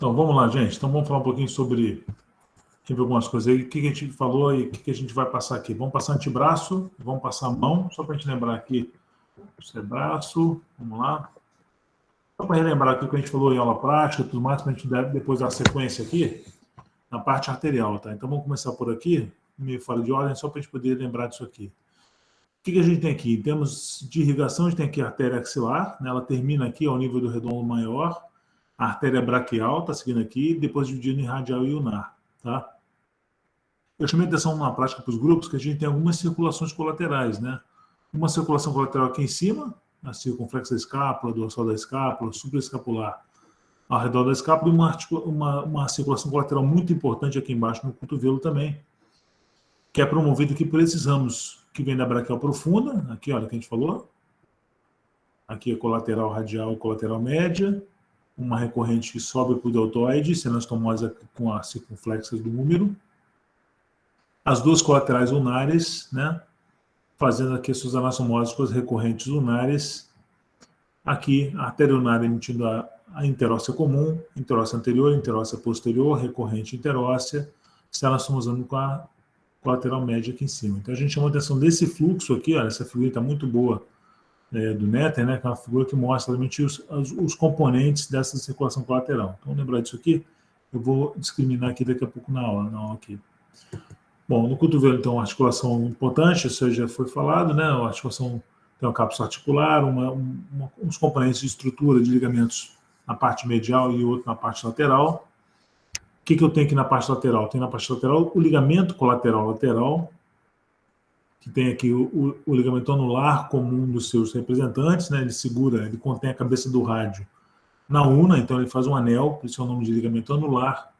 Então, vamos lá, gente. Então, vamos falar um pouquinho sobre algumas coisas aí. O que a gente falou e o que a gente vai passar aqui. Vamos passar antebraço, vamos passar mão, só para a gente lembrar aqui. Isso é braço, vamos lá. Só para relembrar aqui o que a gente falou em aula prática e tudo mais, para a gente depois dar sequência aqui, na parte arterial, tá? Então, vamos começar por aqui, meio fora de ordem, só para a gente poder lembrar disso aqui. O que a gente tem aqui? Em termos de irrigação, a gente tem aqui a artéria axilar, né? Ela termina aqui ao nível do redondo maior, a artéria braquial está seguindo aqui, depois dividindo em radial e ulnar, tá? Eu chamei atenção na prática para os grupos que a gente tem algumas circulações colaterais, né? Uma circulação colateral aqui em cima, a circunflexa da escápula, dorsal da escápula, supraescapular ao redor da escápula, e uma circulação colateral muito importante aqui embaixo no cotovelo também, que é promovido aqui por esses ramos que vem da braquial profunda, aqui, olha, que a gente falou. Aqui é colateral radial e colateral média, uma recorrente que sobe para o deltoide, sendo anastomose com a circunflexa do úmero. As duas colaterais ulnares, né, fazendo aqui suas anastomoses com as recorrentes ulnares. Aqui, a artéria ulnar emitindo a interóssea comum, interóssea anterior, interóssea posterior, recorrente interóssea, está anastomosando com a colateral média aqui em cima. Então, a gente chama a atenção desse fluxo aqui, olha, essa figura está muito boa, do Netter, né, que é uma figura que mostra realmente os componentes dessa circulação colateral. Então, lembrar disso aqui, eu vou discriminar aqui daqui a pouco na aula aqui. Bom, no cotovelo, então, articulação importante, isso já foi falado, né, a articulação tem uma cápsula articular, uns componentes de estrutura de ligamentos na parte medial e outro na parte lateral. O que eu tenho aqui na parte lateral? Tem na parte lateral o ligamento colateral lateral, que tem aqui o ligamento anular como um dos seus representantes, né? Ele contém a cabeça do rádio na una, então ele faz um anel, por isso é o nome de ligamento anular,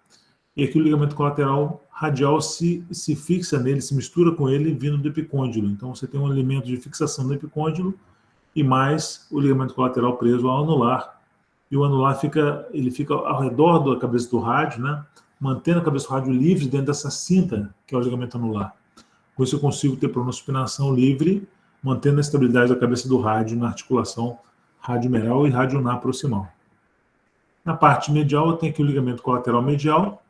e aqui o ligamento colateral radial se fixa nele, se mistura com ele vindo do epicôndilo. Então você tem um elemento de fixação do epicôndilo e mais o ligamento colateral preso ao anular, e o anular fica ao redor da cabeça do rádio, né? Mantendo a cabeça do rádio livre dentro dessa cinta, que é o ligamento anular. Com isso eu consigo ter pronospinação livre, mantendo a estabilidade da cabeça do rádio na articulação radiomeral e radioulnar proximal. Na parte medial eu tenho aqui o ligamento colateral medial,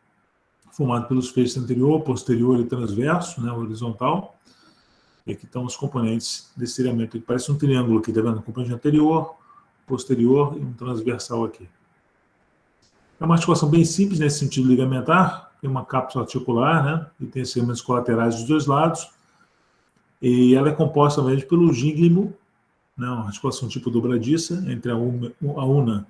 formado pelos feixes anterior, posterior e transverso, né, horizontal. E aqui estão os componentes desse ligamento, que parece um triângulo aqui, tá vendo? Componente anterior, posterior e um transversal aqui. É uma articulação bem simples nesse sentido ligamentar, tem uma cápsula articular, né, e tem segmentos colaterais dos dois lados, e ela é composta mesmo pelo gínglimo, né, uma articulação tipo dobradiça entre a una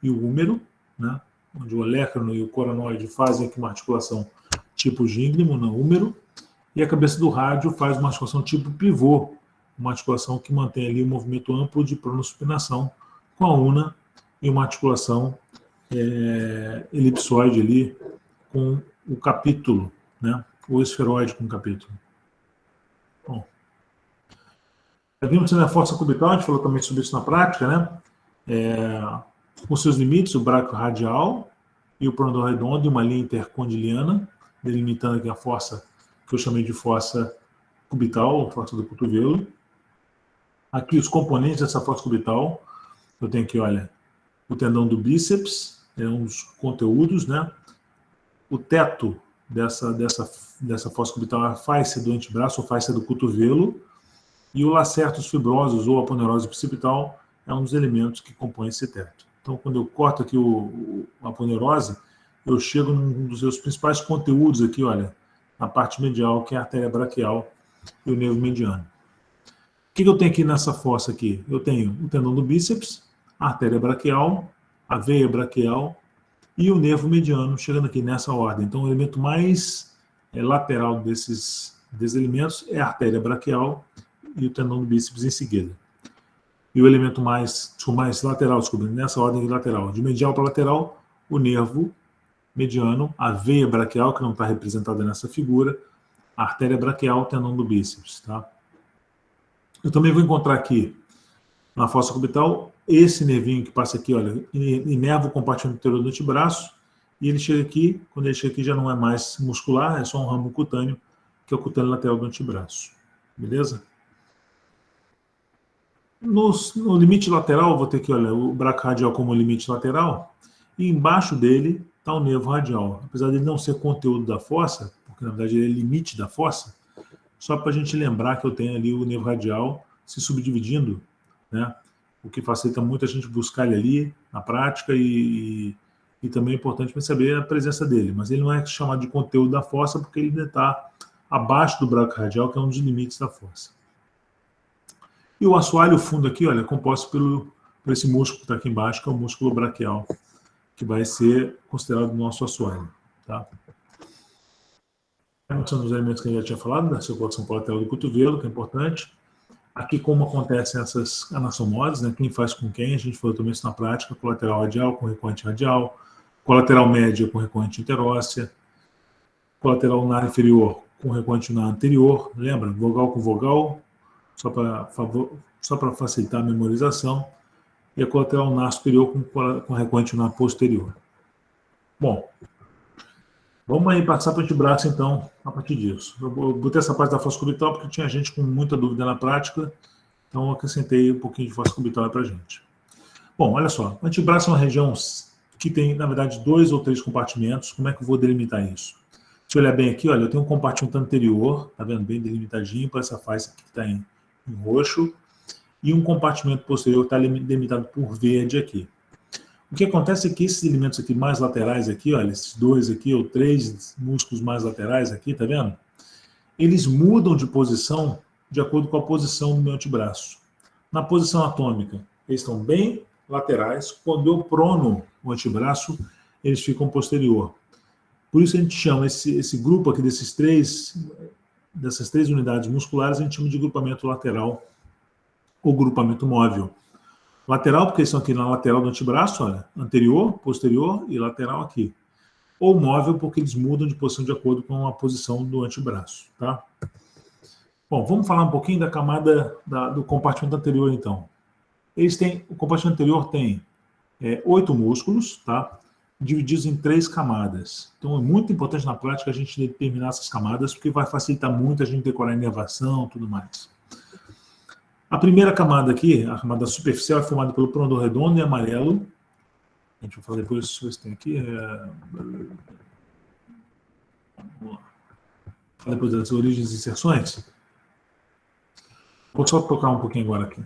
e o úmero, né, onde o olecrano e o coronoide fazem aqui uma articulação tipo gínglimo no úmero, e a cabeça do rádio faz uma articulação tipo pivô, uma articulação que mantém ali um movimento amplo de pronospinação com a una e uma articulação elipsoide ali com o capítulo, né? O esferoide com o capítulo. Bom, vimos na força cubital, a gente falou também sobre isso na prática, né? Com seus limites, o braco radial e o pronodon redondo e uma linha intercondiliana, delimitando aqui a força que eu chamei de força cubital, força do cotovelo. Aqui os componentes dessa força cubital, eu tenho aqui, olha, o tendão do bíceps, um dos conteúdos, né? O teto dessa fossa cubital é a fáscia do antebraço, ou fáscia do cotovelo, e o lacertos fibrosos, ou aponeurose precipital, é um dos elementos que compõem esse teto. Então, quando eu corto aqui a aponeurose, eu chego num dos seus principais conteúdos aqui, olha, na parte medial, que é a artéria braquial e o nervo mediano. O que eu tenho aqui nessa fossa aqui? Eu tenho o tendão do bíceps, a artéria braquial, a veia braquial e o nervo mediano, chegando aqui nessa ordem. Então, o elemento mais lateral desses elementos é a artéria braquial e o tendão do bíceps em seguida. E o elemento mais lateral, nessa ordem lateral, de medial para lateral, o nervo mediano, a veia braquial, que não está representada nessa figura, a artéria braquial, o tendão do bíceps, tá? Eu também vou encontrar aqui, na fossa cubital, esse nervinho que passa aqui, olha, inerva o compartimento anterior do antebraço, e ele chega aqui, quando ele chega aqui já não é mais muscular, é só um ramo cutâneo, que é o cutâneo lateral do antebraço. Beleza? No limite lateral, vou ter aqui, olha, o braco radial como limite lateral, e embaixo dele está o nervo radial. Apesar de ele não ser conteúdo da fossa, porque na verdade ele é limite da fossa, só para a gente lembrar que eu tenho ali o nervo radial se subdividindo, né? O que facilita muito a gente buscar ele ali na prática e também é importante saber a presença dele. Mas ele não é chamado de conteúdo da fossa porque ele ainda está abaixo do braco radial, que é um dos limites da fossa. E o assoalho fundo aqui, olha, é composto por esse músculo que está aqui embaixo, que é o músculo braquial, que vai ser considerado o nosso assoalho. Tá? São os elementos que a gente já tinha falado, da circulação colateral do cotovelo, que é importante. Aqui, como acontecem essas anastomoses, né? Quem faz com quem, a gente falou também isso na prática, colateral radial com recorrente radial, colateral média com recorrente interóssea, colateral ulnar inferior com recorrente ulnar anterior, lembra? Vogal com vogal, só para facilitar a memorização, e a colateral ulnar superior com recorrente ulnar posterior. Bom, vamos aí passar para o antebraço, então, a partir disso. Eu botei essa parte da fossa cubital porque tinha gente com muita dúvida na prática, então eu acrescentei um pouquinho de fossa cubital para a gente. Bom, olha só, o antebraço é uma região que tem, na verdade, 2 ou 3 compartimentos. Como é que eu vou delimitar isso? Se olhar bem aqui, olha, eu tenho um compartimento anterior, tá vendo? Bem delimitadinho, para essa face aqui que está em roxo, e um compartimento posterior que está delimitado por verde aqui. O que acontece é que esses elementos aqui mais laterais aqui, olha, esses 2 aqui, ou 3 músculos mais laterais aqui, tá vendo? Eles mudam de posição de acordo com a posição do meu antebraço. Na posição atômica, eles estão bem laterais. Quando eu prono o antebraço, eles ficam posterior. Por isso a gente chama esse grupo aqui dessas 3 unidades musculares, a gente chama de grupamento lateral ou grupamento móvel. Lateral, porque eles estão aqui na lateral do antebraço, olha, anterior, posterior e lateral aqui. Ou móvel, porque eles mudam de posição de acordo com a posição do antebraço, tá? Bom, vamos falar um pouquinho da camada do compartimento anterior, então. O compartimento anterior tem 8 músculos, tá? Divididos em 3 camadas. Então é muito importante na prática a gente determinar essas camadas, porque vai facilitar muito a gente decorar a inervação e tudo mais. A primeira camada aqui, a camada superficial, é formada pelo pronodor redondo e amarelo. A gente vai falar depois, deixa eu ver se tem aqui. Vamos lá. Falar depois das origens e inserções. Vou só tocar um pouquinho agora aqui.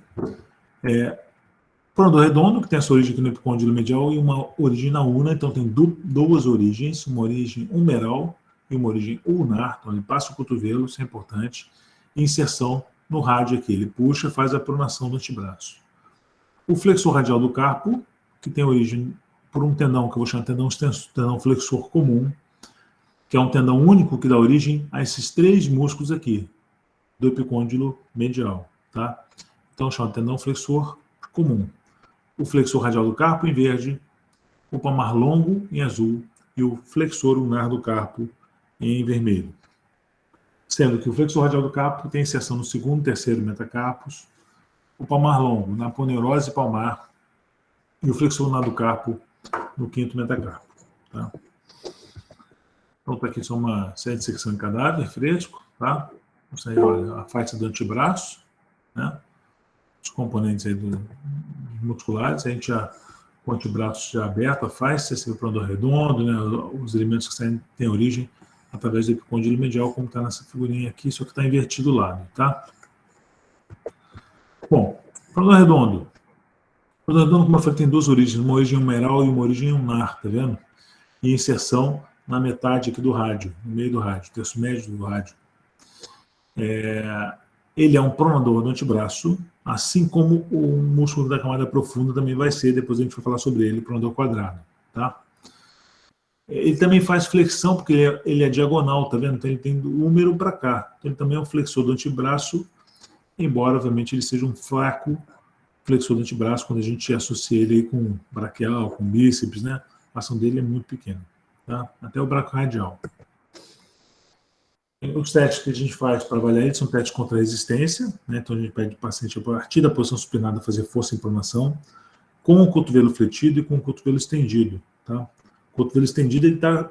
Pronodor redondo, que tem a sua origem aqui no epicôndilo medial e uma origem na una, então tem 2 origens, uma origem umeral e uma origem ulnar, então ele passa o cotovelo, isso é importante, e inserção no rádio aqui, ele puxa, faz a pronação do antebraço. O flexor radial do carpo, que tem origem por um tendão que eu vou chamar de tendão flexor comum, que é um tendão único que dá origem a esses 3 músculos aqui, do epicôndilo medial, tá? Então chama de tendão flexor comum. O flexor radial do carpo em verde, o palmar longo em azul e o flexor ulnar do carpo em vermelho. Sendo que o flexor radial do carpo tem inserção no 2º e 3º metacarpos, o palmar longo na aponeurose palmar e o flexor ulnar do carpo no 5º metacarpo. Tá? Então, tá aqui só uma série de secção de cadáver fresco, tá? Isso aí, olha, a face do antebraço, né? Os componentes aí musculares, a gente já, com o antebraço já aberto, a face, esse pronodor redondo, né? Os elementos que têm origem através do epicôndilo medial, como está nessa figurinha aqui, só que está invertido o lado, tá? Bom, pronodor redondo. O pronodor redondo, como eu falei, tem 2 origens, uma origem umeral e uma origem ulnar, tá vendo? E inserção na metade aqui do rádio, no meio do rádio, terço médio do rádio. Ele é um pronador do antebraço, assim como o músculo da camada profunda também vai ser, depois a gente vai falar sobre ele, pronador quadrado, tá? Ele também faz flexão, porque ele é diagonal, tá vendo? Então ele tem do úmero para cá. Então ele também é um flexor do antebraço, embora, obviamente, ele seja um fraco flexor do antebraço, quando a gente associa ele com braquial, com bíceps, né? A ação dele é muito pequena, tá? Até o braco radial. Os testes que a gente faz para avaliar ele são testes contra a resistência, né? Então a gente pede o paciente a partir da posição supinada fazer força em pronação, com o cotovelo fletido e com o cotovelo estendido, tá? O cotovelo estendido ele está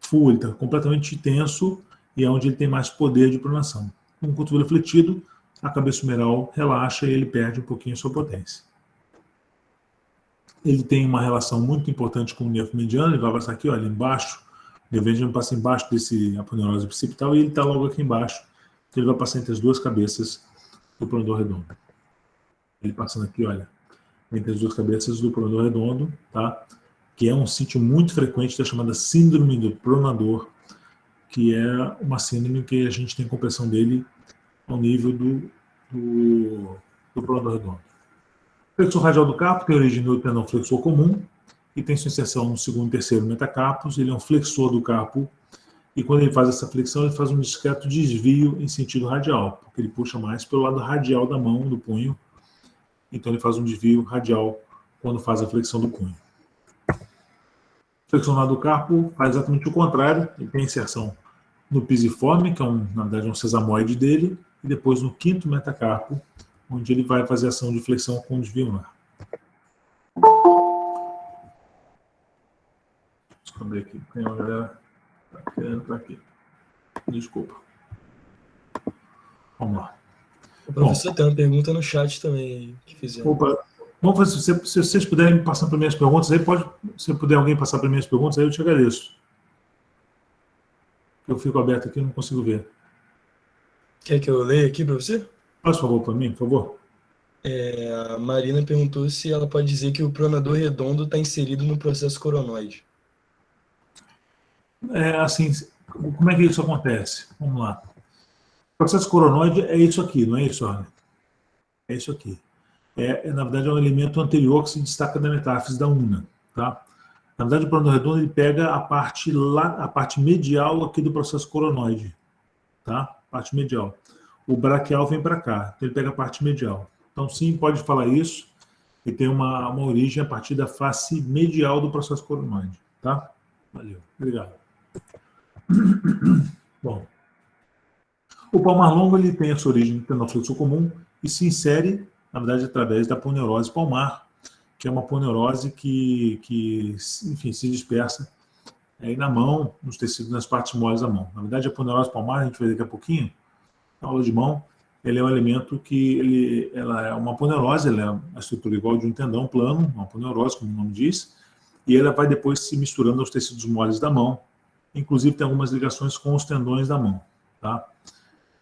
full, ele está completamente tenso e é onde ele tem mais poder de pronação. Com o cotovelo fletido, a cabeça humeral relaxa e ele perde um pouquinho a sua potência. ele tem uma relação muito importante com o nervo mediano, ele vai passar aqui, olha, embaixo, o nervo mediano passa embaixo desse aponeurose precipital e ele está logo aqui embaixo, então ele vai passar entre as duas cabeças do pronador redondo. Ele passando aqui, olha, entre as duas cabeças do pronador redondo, tá? Que é um sítio muito frequente da chamada síndrome do pronador, que é uma síndrome que a gente tem compressão dele ao nível do pronador redondo. O flexor radial do carpo tem origem no tendão flexor comum e tem sua inserção no segundo e terceiro metacarpos. Ele é um flexor do carpo e quando ele faz essa flexão, ele faz um discreto desvio em sentido radial, porque ele puxa mais pelo lado radial da mão, do punho. Então ele faz um desvio radial quando faz a flexão do punho. O flexionado do carpo faz exatamente o contrário, ele tem inserção no pisiforme, que é na verdade um sesamoide dele, e depois no quinto metacarpo, onde ele vai fazer ação de flexão com desvio ulnar. Deixa eu abrir aqui, tem uma galera querendo para aqui. Desculpa. Vamos lá. O professor tem uma pergunta no chat também que fizeram. Opa, vamos fazer, se vocês puderem me passar para minhas perguntas, aí se puder alguém passar para minhas perguntas, aí eu te agradeço. Eu fico aberto aqui e não consigo ver. Quer que eu leia aqui para você? Faz favor para mim, por favor. A Marina perguntou se ela pode dizer que o pronador redondo está inserido no processo coronoide. Assim, como é que isso acontece? Vamos lá. O processo coronoide é isso aqui, não é isso, Arne? É isso aqui. Na verdade, é um elemento anterior que se destaca da metáfise da una, tá? Na verdade, o pronador redondo ele pega a parte medial aqui do processo coronoide, tá? Parte medial. O braquial vem para cá, então ele pega a parte medial. Então, sim, pode falar isso, e tem uma origem a partir da face medial do processo coronoide, tá? Valeu, obrigado. Bom, o palmar longo ele tem a sua origem no tendão flexor comum e se insere, na verdade, através da aponeurose palmar, que é uma aponeurose que enfim, se dispersa aí na mão, nos tecidos, nas partes moles da mão. Na verdade, a aponeurose palmar, a gente vai ver daqui a pouquinho, na aula de mão, ele é um elemento que ela é uma aponeurose, ela é a estrutura igual de um tendão plano, uma aponeurose, como o nome diz, e ela vai depois se misturando aos tecidos moles da mão, inclusive tem algumas ligações com os tendões da mão, tá?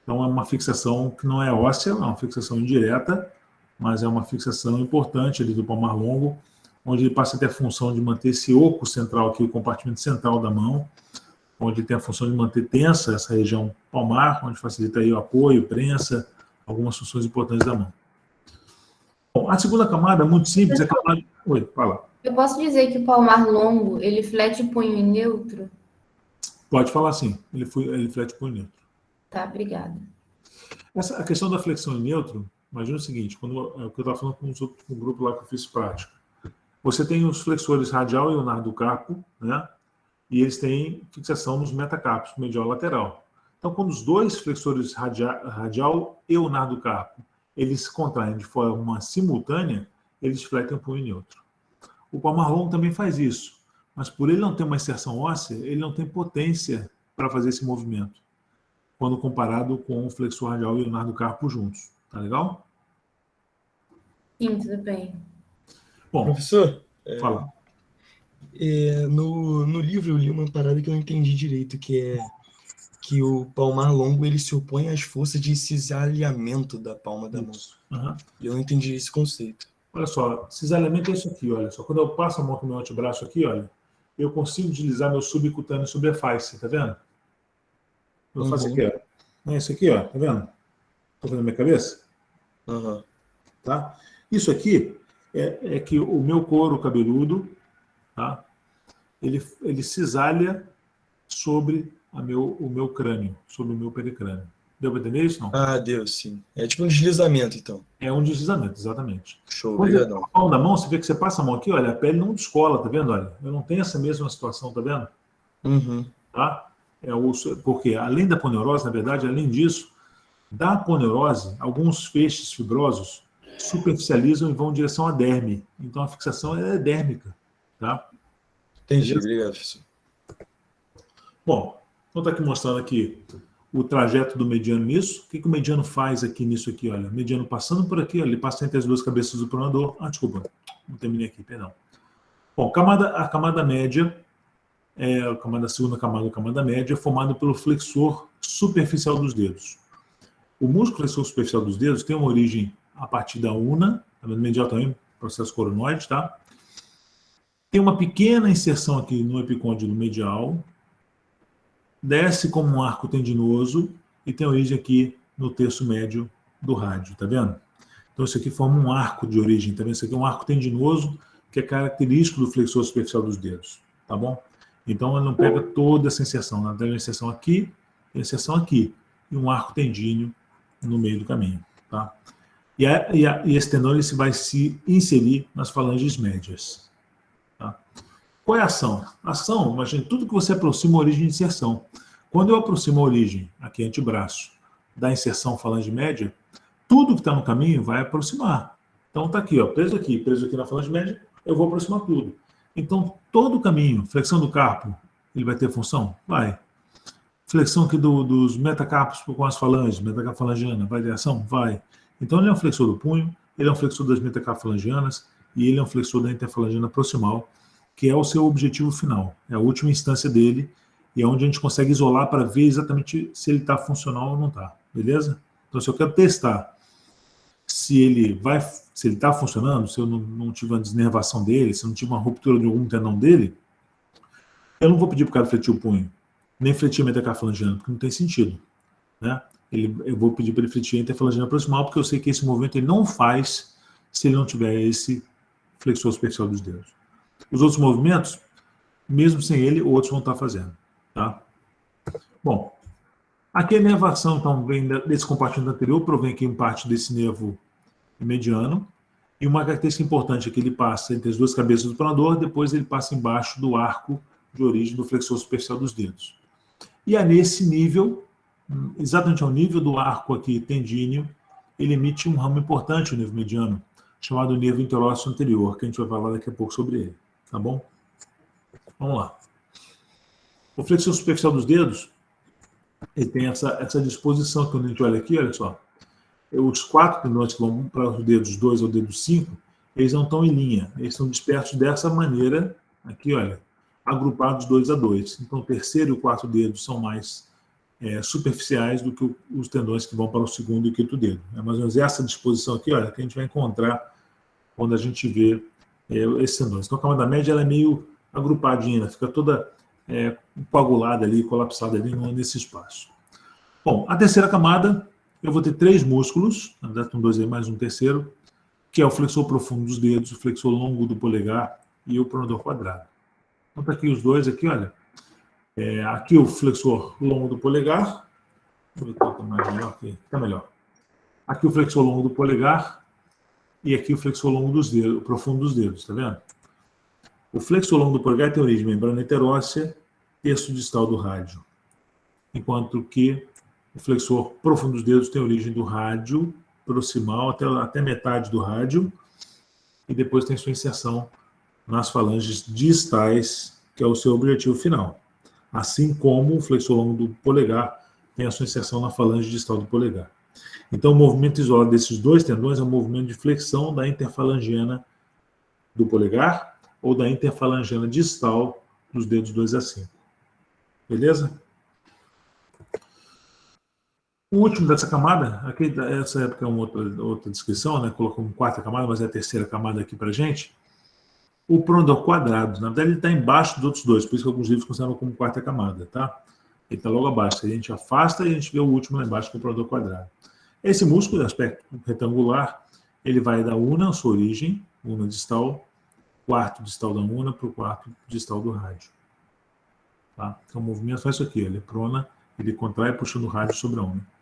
Então é uma fixação que não é óssea, é uma fixação indireta, mas é uma fixação importante ali do palmar longo, onde ele passa a ter a função de manter esse oco central aqui, o compartimento central da mão, onde ele tem a função de manter tensa essa região palmar, onde facilita aí o apoio, prensa, algumas funções importantes da mão. Bom, a segunda camada, muito simples, é a camada... Oi, fala. Eu posso dizer que o palmar longo, ele flete o punho em neutro? Pode falar sim, ele flete o punho neutro. Tá, obrigada. A questão da flexão em neutro, imagina o seguinte, o que eu estava falando com o grupo lá que eu fiz prática. Você tem os flexores radial e ulnar do carpo, né? E eles têm fixação nos metacarpos, medial e lateral. Então, quando os dois flexores radial e ulnar do carpo, eles se contraem de forma simultânea, eles fletem o punho neutro. O palmar longo também faz isso, mas por ele não ter uma inserção óssea, ele não tem potência para fazer esse movimento, quando comparado com o flexor radial e o ulnar do carpo juntos. Tá legal? Sim, tudo bem. Bom, professor, fala. No livro eu li uma parada que eu não entendi direito, que é que o palmar longo ele se opõe às forças de cisalhamento da palma da mão. Uhum. E eu não entendi esse conceito. Olha só, cisalhamento é isso aqui, olha só. Quando eu passo a mão com o meu antebraço aqui, olha, eu consigo deslizar meu subcutâneo sobre a face, tá vendo? Eu faço aqui, ó. É isso aqui, ó, tá vendo? Tá vendo a minha cabeça? Tá? Isso aqui é que o meu couro cabeludo, tá? Ele cisalha sobre o meu crânio, sobre o meu pericrânio. Deu para entender isso, não? Ah, deu, sim. É tipo um deslizamento, então. É um deslizamento, exatamente. Show, quando obrigadão. você palma da mão, você vê que você passa a mão aqui, olha, a pele não descola, tá vendo? Olha, eu não tenho essa mesma situação, tá vendo? Tá? Porque além da aponeurose, na verdade, além disso, da aponeurose, alguns feixes fibrosos superficializam e vão em direção à derme. Então a fixação é dérmica, tá? Entendi, obrigado, professor. Bom, então está aqui mostrando aqui o trajeto do mediano nisso. O que o mediano faz aqui nisso Olha, o mediano passando por aqui, olha, ele passa entre as duas cabeças do pronador. Ah, desculpa, não terminei aqui, perdão. Bom, a camada média, a segunda camada média, é formada pelo flexor superficial dos dedos. O músculo flexor superficial dos dedos tem uma origem a partir da una, no medial também, processo coronoide, tá? Tem uma pequena inserção aqui no epicôndilo medial, desce como um arco tendinoso e tem origem aqui no terço médio do rádio, tá vendo? Então isso aqui forma um arco de origem, tá vendo? Isso aqui é um arco tendinoso que é característico do flexor superficial dos dedos, tá bom? Então ele não pega toda essa inserção, né? Tem uma inserção aqui e um arco tendíneo no meio do caminho, tá? E esse tendão ele vai se inserir nas falanges médias. Tá? Qual é a ação? A ação, imagine, tudo que você aproxima a origem de inserção. Quando eu aproximo a origem, aqui antebraço, da inserção falange média, tudo que está no caminho vai aproximar. Então está aqui, ó, preso aqui na falange média, eu vou aproximar tudo. Então todo o caminho, flexão do carpo, ele vai ter função? Vai. Flexão aqui dos metacarpos com as falanges, metacarpo falangiana, vai ter ação? Vai. Então ele é um flexor do punho, ele é um flexor das metacarpos falangianas e ele é um flexor da interfalangiana proximal, que é o seu objetivo final. É a última instância dele e é onde a gente consegue isolar para ver exatamente se ele está funcional ou não está. Beleza? Então se eu quero testar se ele está funcionando, se eu não tive uma desnervação dele, se eu não tive uma ruptura de algum tendão dele, eu não vou pedir para o cara fletir o punho, nem fletir a metacarpo falangiana, porque não tem sentido, né? Eu vou pedir para ele fletir a interfalangiana proximal, porque eu sei que esse movimento ele não faz se ele não tiver esse flexor superficial dos dedos. Os outros movimentos, mesmo sem ele, outros vão estar fazendo. Tá? Bom, aqui a inervação então, vem desse compartimento anterior, provém aqui em parte desse nervo mediano, e uma característica importante é que ele passa entre as duas cabeças do pronador, depois ele passa embaixo do arco de origem do flexor superficial dos dedos. E é nesse nível, exatamente ao nível do arco aqui tendíneo, ele emite um ramo importante, o nervo mediano, chamado nervo interósseo anterior, que a gente vai falar daqui a pouco sobre ele, tá bom? Vamos lá. O flexor superficial dos dedos, ele tem essa disposição, quando a gente olha aqui, olha só, os 4 tendões que vão para os dedos 2 ao dedo 5, eles não estão em linha, eles estão dispersos dessa maneira, aqui, olha, agrupados 2 a 2. Então, o terceiro e o quarto dedo são mais superficiais do que os tendões que vão para o segundo e o quinto dedo. É mais ou menos essa disposição aqui, olha, que a gente vai encontrar quando a gente vê esses tendões. Então, a camada média ela é meio agrupadinha, fica toda coagulada ali, colapsada ali nesse espaço. Bom, a terceira camada, eu vou ter 3 músculos, na verdade, com 2 aí, mais um terceiro, que é o flexor profundo dos dedos, o flexor longo do polegar e o pronador quadrado. Então, tá aqui os dois, aqui, olha. Aqui o flexor longo do polegar. Vou ver qual mais melhor aqui. Tá melhor. Aqui o flexor longo do polegar e aqui o flexor longo dos dedos, o profundo dos dedos, tá vendo? O flexor longo do polegar tem origem membrana heteróssea, terço distal do rádio. Enquanto que o flexor profundo dos dedos tem origem do rádio proximal até metade do rádio e depois tem sua inserção nas falanges distais, que é o seu objetivo final. Assim como o flexor longo do polegar tem a sua inserção na falange distal do polegar. Então, o movimento isolado desses 2 tendões é um movimento de flexão da interfalangiana do polegar ou da interfalangiana distal dos dedos 2 a 5. Beleza? O último dessa camada, aqui, essa época é uma outra descrição, né? Colocou uma 4ª camada, mas é a terceira camada aqui para a gente. O pronador quadrado, na verdade, ele está embaixo dos outros 2, por isso que alguns livros consideram como 4ª camada, tá? Ele está logo abaixo. A gente afasta e a gente vê o último lá embaixo, que é o pronador quadrado. Esse músculo, de aspecto retangular, ele vai da una, a sua origem, una distal, quarto distal da una para o quarto distal do rádio. Tá? Então o movimento faz isso aqui, ele prona, ele contrai puxando o rádio sobre a una.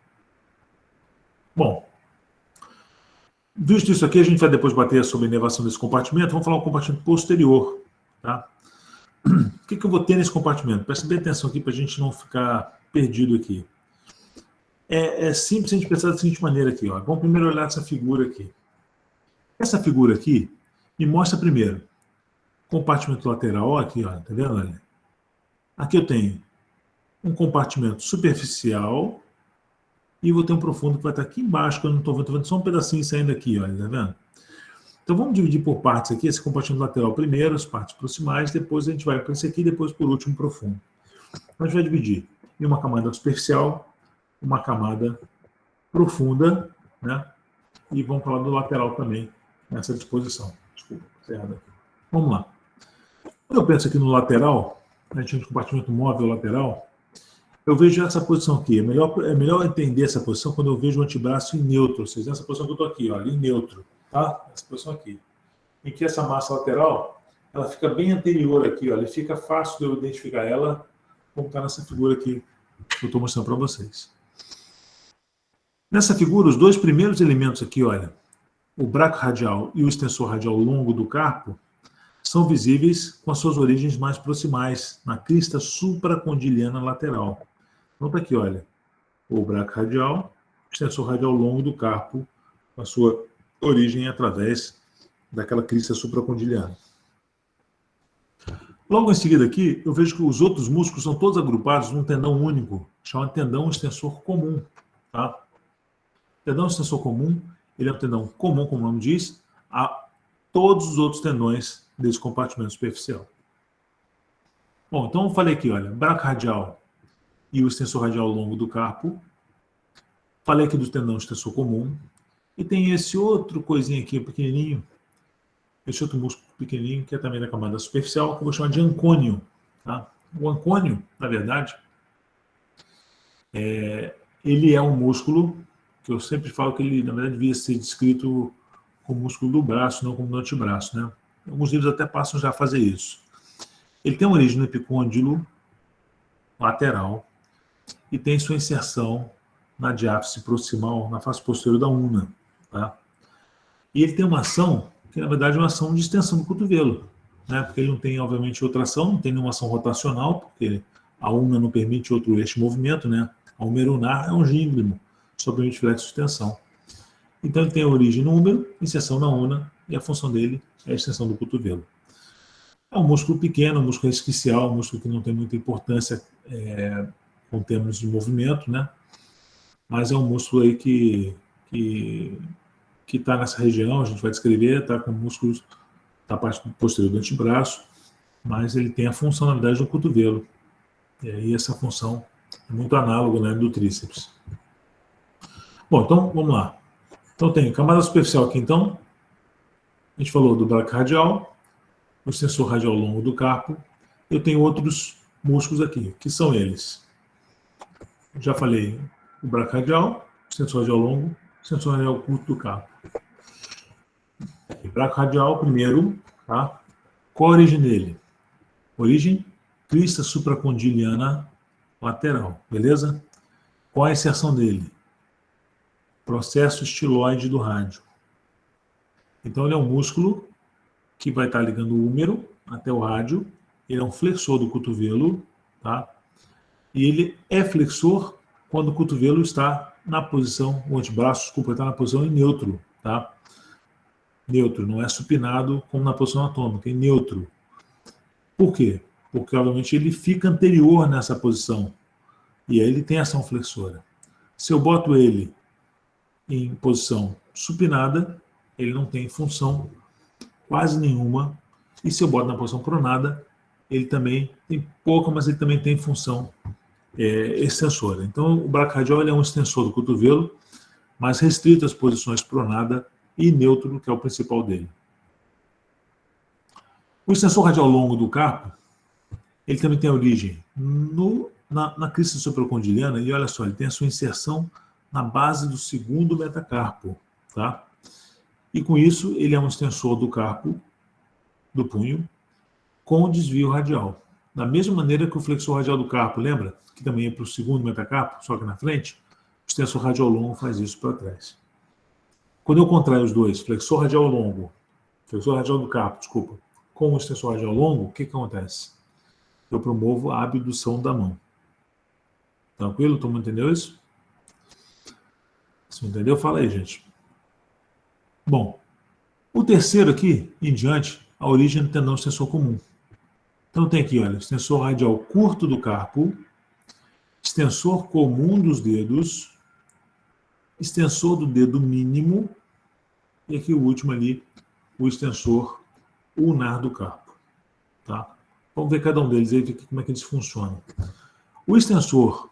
Bom, visto isso aqui, a gente vai depois bater sobre a inervação desse compartimento. Vamos falar do compartimento posterior. Tá? O que eu vou ter nesse compartimento? Presta bem atenção aqui para a gente não ficar perdido aqui. É simples a gente pensar da seguinte maneira aqui. Ó. Vamos primeiro olhar essa figura aqui. Essa figura aqui me mostra primeiro compartimento lateral. Ó, aqui, ó, tá vendo? Olha. Aqui eu tenho um compartimento superficial e vou ter um profundo que vai estar aqui embaixo, que eu não estou vendo só um pedacinho saindo aqui, olha, tá vendo? Então, vamos dividir por partes aqui, esse compartimento lateral primeiro, as partes proximais, depois a gente vai para esse aqui, depois por último profundo. Então, a gente vai dividir em uma camada superficial, uma camada profunda, né? E vamos falar do lateral também, nessa disposição. Desculpa, errado aqui. Vamos lá. Quando eu penso aqui no lateral, a gente tem um compartimento móvel lateral, eu vejo essa posição aqui. É melhor entender essa posição quando eu vejo o antebraço em neutro, ou seja, nessa posição que eu estou aqui, ó, em neutro, tá? Essa posição aqui. Em que essa massa lateral, ela fica bem anterior aqui, ó, fica fácil de eu identificar ela, como está nessa figura aqui que eu estou mostrando para vocês. Nessa figura, os dois primeiros elementos aqui, olha, o braco radial e o extensor radial longo do carpo, são visíveis com as suas origens mais proximais, na crista supracondiliana lateral. Então está aqui, olha, o braco radial, o extensor radial longo do carpo, com a sua origem através daquela crista supracondiliana. Logo em seguida aqui, eu vejo que os outros músculos são todos agrupados num tendão único, chamado tendão extensor comum. Tá? O tendão extensor comum, ele é um tendão comum, como o nome diz, a todos os outros tendões desse compartimento superficial. Bom, então eu falei aqui, olha, braco radial e o extensor radial longo do carpo. Falei aqui do tendão extensor comum. E tem esse outro coisinho aqui, pequenininho, esse outro músculo pequenininho, que é também da camada superficial, que eu vou chamar de ancônio. Tá? O ancônio, na verdade, ele é um músculo que eu sempre falo que ele, na verdade, devia ser descrito como músculo do braço, não como do antebraço, né? Alguns livros até passam já a fazer isso. Ele tem origem no epicôndilo lateral e tem sua inserção na diápse proximal, na face posterior da una. Tá? E ele tem uma ação, que na verdade é uma ação de extensão do cotovelo, né? Porque ele não tem, obviamente, outra ação, não tem nenhuma ação rotacional, porque a una não permite outro eixo de movimento, né? A húmero ulnar é um gínglimo, só permite flexo e extensão. Então ele tem a origem no húmero, inserção na una, e a função dele é a extensão do cotovelo. É um músculo pequeno, um músculo isquicial, um músculo que não tem muita importância com termos de movimento, né? Mas é um músculo aí que está nessa região, a gente vai descrever, está com músculos da parte posterior do antebraço, mas ele tem a função, na verdade, do cotovelo. E aí essa função é muito análoga, né, do tríceps. Bom, então vamos lá. Então tem camada superficial aqui, então. A gente falou do braco radial, o extensor radial longo do carpo. Eu tenho outros músculos aqui, que são eles. Já falei o braco radial, extensor radial longo, extensor radial curto do carpo. Braco radial, primeiro, tá? Qual a origem dele? Origem, crista supracondiliana lateral, beleza? Qual a inserção dele? Processo estiloide do rádio. Então ele é um músculo que vai estar ligando o húmero até o rádio. Ele é um flexor do cotovelo, tá? E ele é flexor quando o cotovelo está na posição, o antebraço, desculpa, está na posição em neutro, tá? Neutro, não é supinado como na posição anatômica, é neutro. Por quê? Porque, obviamente, ele fica anterior nessa posição. E aí ele tem ação flexora. Se eu boto ele em posição supinada, ele não tem função quase nenhuma. E se eu boto na posição pronada, ele também tem pouca, mas ele também tem função extensora. Então, o braco radial é um extensor do cotovelo, mas restrito às posições pronada e neutro, que é o principal dele. O extensor radial longo do carpo, ele também tem origem na crista supracondiliana, e olha só, ele tem a sua inserção na base do segundo metacarpo, tá? E com isso, ele é um extensor do carpo, do punho, com desvio radial. Da mesma maneira que o flexor radial do carpo, lembra? Que também é para o segundo metacarpo, só que na frente, o extensor radial longo faz isso para trás. Quando eu contraio os dois, flexor radial do carpo, desculpa, com o extensor radial longo, o que acontece? Eu promovo a abdução da mão. Tranquilo? Todo mundo entendeu isso? Se não entendeu, fala aí, gente. Bom, o terceiro aqui, em diante, a origem do tendão extensor comum. Então tem aqui, olha, extensor radial curto do carpo, extensor comum dos dedos, extensor do dedo mínimo, e aqui o último ali, o extensor ulnar do carpo. Tá? Vamos ver cada um deles aí, como é que eles funcionam. O extensor,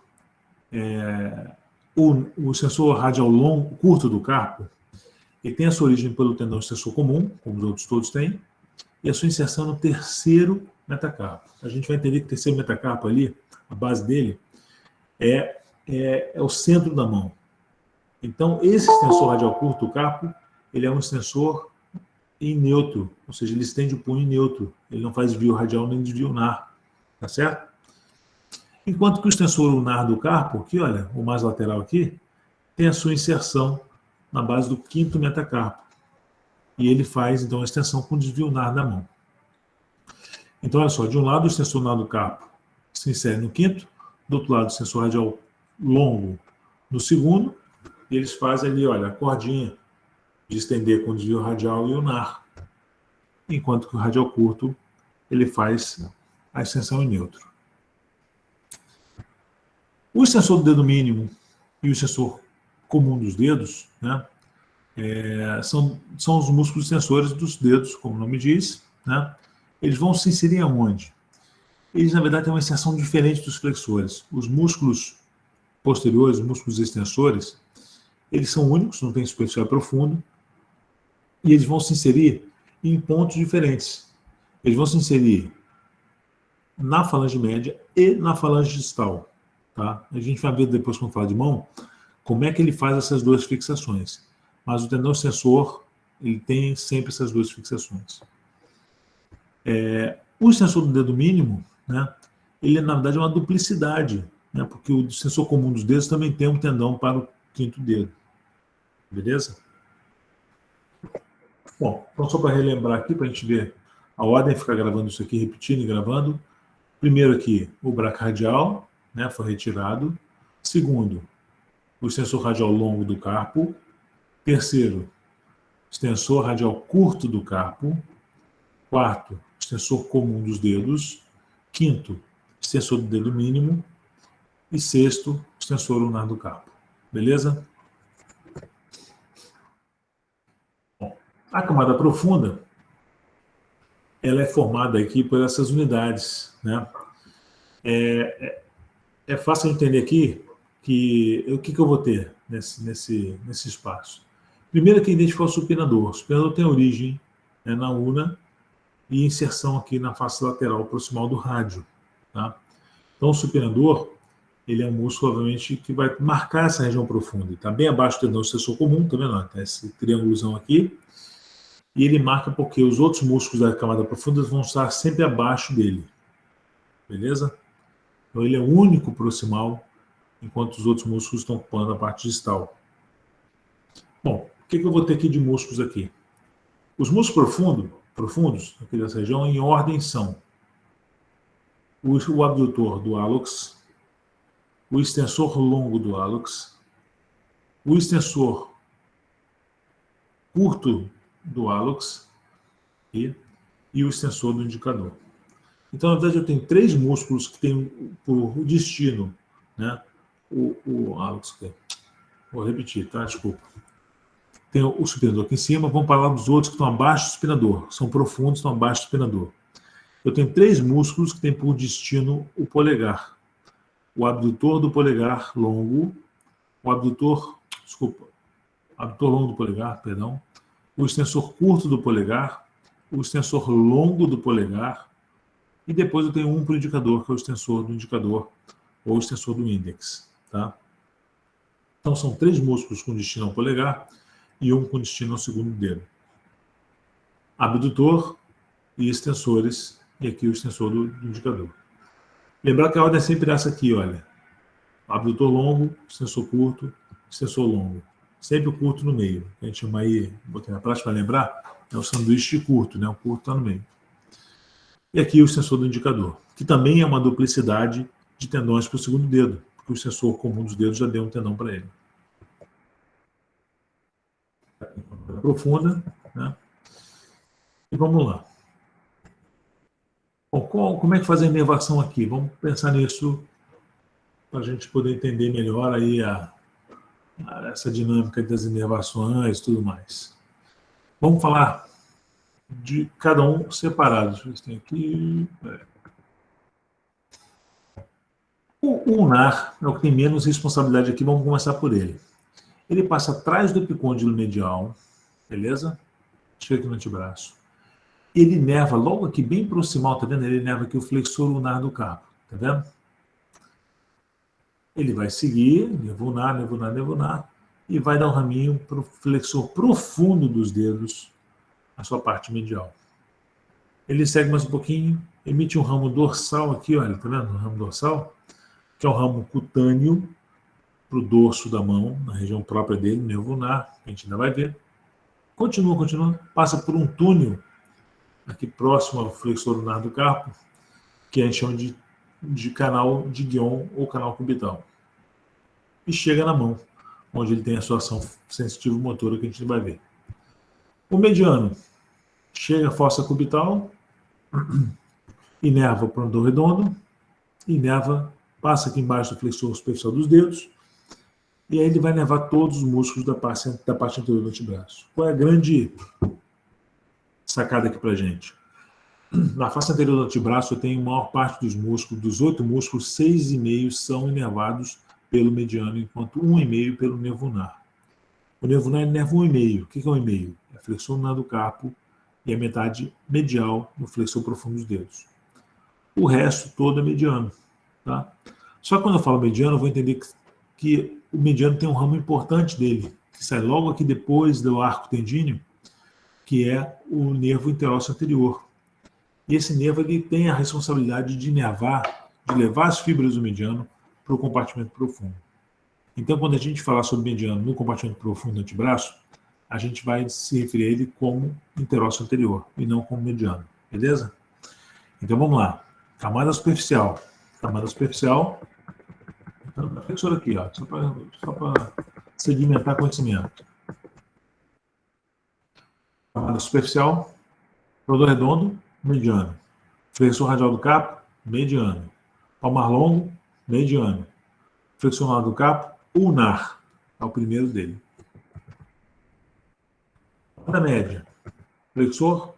o extensor radial longo, curto do carpo, ele tem a sua origem pelo tendão extensor comum, como os outros todos têm, e a sua inserção no terceiro metacarpo. A gente vai entender que o terceiro metacarpo ali, a base dele, é o centro da mão. Então, esse extensor radial curto do carpo, ele é um extensor em neutro, ou seja, ele estende o punho em neutro. Ele não faz desvio radial nem desvio ulnar, tá certo? Enquanto que o extensor ulnar do carpo, aqui, olha, o mais lateral aqui, tem a sua inserção na base do quinto metacarpo. E ele faz, então, a extensão com desvio ulnar da mão. Então, olha só, de um lado o extensor ulnar do carpo se insere no quinto, do outro lado o extensor radial longo no segundo, e eles fazem ali, olha, a cordinha de estender com desvio radial e ulnar. Enquanto que o radial curto, ele faz a extensão em neutro. O extensor do dedo mínimo e o extensor comum dos dedos, né, são os músculos extensores dos dedos, como o nome diz, né? Eles vão se inserir aonde? Eles, na verdade, têm uma inserção diferente dos flexores. Os músculos posteriores, os músculos extensores, eles são únicos, não tem superficial profundo, e eles vão se inserir em pontos diferentes. Eles vão se inserir na falange média e na falange distal. Tá? A gente vai ver depois, quando falar de mão, como é que ele faz essas duas fixações. Mas o tendão extensor, ele tem sempre essas duas fixações. O extensor do dedo mínimo, né, ele na verdade é uma duplicidade, né, porque o extensor comum dos dedos também tem um tendão para o quinto dedo. Beleza? Bom, então só para relembrar aqui, para a gente ver a ordem, ficar gravando isso aqui, repetindo e gravando. Primeiro aqui, o braquiardial, né, foi retirado. Segundo, o extensor radial longo do carpo. Terceiro, extensor radial curto do carpo. Quarto, extensor comum dos dedos. Quinto, extensor do dedo mínimo. E sexto, extensor ulnar do carpo. Beleza? Bom, a camada profunda, ela é formada aqui por essas unidades, né? É fácil entender aqui que o que eu vou ter nesse espaço. Primeiro que identificar o supinador. O supinador tem origem, né, na una e inserção aqui na face lateral proximal do rádio. Tá? Então o supinador, ele é um músculo, obviamente, que vai marcar essa região profunda. Está bem abaixo do tendão extensor comum, tá vendo? Tem esse triângulozão aqui. E ele marca porque os outros músculos da camada profunda vão estar sempre abaixo dele. Beleza? Então ele é o único proximal, enquanto os outros músculos estão ocupando a parte distal. Bom, o que eu vou ter aqui de músculos aqui? Os músculos profundos aqui dessa região, em ordem, são o abdutor do hálux, o extensor longo do hálux, o extensor curto do hálux e o extensor do indicador. Então, na verdade, eu tenho três músculos que têm por destino, né, o hálux. Vou repetir, tá? Desculpa. Tem o supinador aqui em cima, vamos falar dos outros que estão abaixo do supinador. São profundos, estão abaixo do supinador. Eu tenho três músculos que têm por destino o polegar. O abdutor do polegar longo, o abdutor longo do polegar, perdão, o extensor curto do polegar, o extensor longo do polegar, e depois eu tenho um para o indicador, que é o extensor do indicador, ou o extensor do índex. Tá? Então são três músculos com destino ao polegar, e um com destino ao segundo dedo. Abdutor e extensores, e aqui o extensor do indicador. Lembrar que a ordem é sempre essa aqui, olha. Abdutor longo, extensor curto, extensor longo. Sempre o curto no meio. A gente chama aí, botei na prática para lembrar, é o sanduíche de curto, né? O curto está no meio. E aqui o extensor do indicador, que também é uma duplicidade de tendões para o segundo dedo, porque o extensor comum dos dedos já deu um tendão para ele. Profunda, né? E vamos lá. Bom, como é que faz a inervação aqui? Vamos pensar nisso para a gente poder entender melhor aí essa dinâmica das inervações e tudo mais. Vamos falar de cada um separado. Deixa eu ver se tem aqui. O ulnar é o que tem menos responsabilidade aqui, vamos começar por ele. Ele passa atrás do epicôndilo medial, beleza? Chega aqui no antebraço. Ele inerva logo aqui, bem proximal, tá vendo? Ele inerva aqui o flexor ulnar do carpo, tá vendo? Ele vai seguir, nervo ulnar, nervo ulnar, nervo ulnar, e vai dar um raminho para o flexor profundo dos dedos, a sua parte medial. Ele segue mais um pouquinho, emite um ramo dorsal aqui, olha, tá vendo? Um ramo dorsal, que é um ramo cutâneo para o dorso da mão, na região própria dele, nervo ulnar, que a gente ainda vai ver. Continua, passa por um túnel aqui próximo ao flexor ulnar do carpo, que a gente chama de canal de Guion ou canal cubital. E chega na mão, onde ele tem a sua ação sensitivo-motora, que a gente vai ver. O mediano chega à fossa cubital, inerva o plantão redondo, inerva, passa aqui embaixo do flexor superficial dos dedos, e aí ele vai inervar todos os músculos da parte anterior do antebraço. Qual é a grande sacada aqui pra gente? Na face anterior do antebraço eu tenho a maior parte dos músculos, dos 8 músculos, 6,5 são inervados pelo mediano, enquanto 1,5 pelo nervo ulnar. O nervo ulnar inerva 1,5. O que é 1,5? É a flexor ulnar do carpo e a metade medial do flexor profundo dos dedos. O resto todo é mediano. Tá? Só que quando eu falo mediano, eu vou entender que o mediano tem um ramo importante dele, que sai logo aqui depois do arco tendíneo, que é o nervo interósseo anterior. E esse nervo ele tem a responsabilidade de inervar, de levar as fibras do mediano para o compartimento profundo. Então, quando a gente falar sobre mediano no compartimento profundo do antebraço, a gente vai se referir a ele como interósseo anterior e não como mediano, beleza? Então, vamos lá. Camada superficial. Camada superficial. Então, a flexora aqui, ó, só para sedimentar conhecimento. Camada superficial, rodo redondo, mediano. Flexor radial do carpo, mediano. Palmar longo, mediano. Flexor ulnar do carpo, ulnar. É o primeiro dele. Camada média. Flexor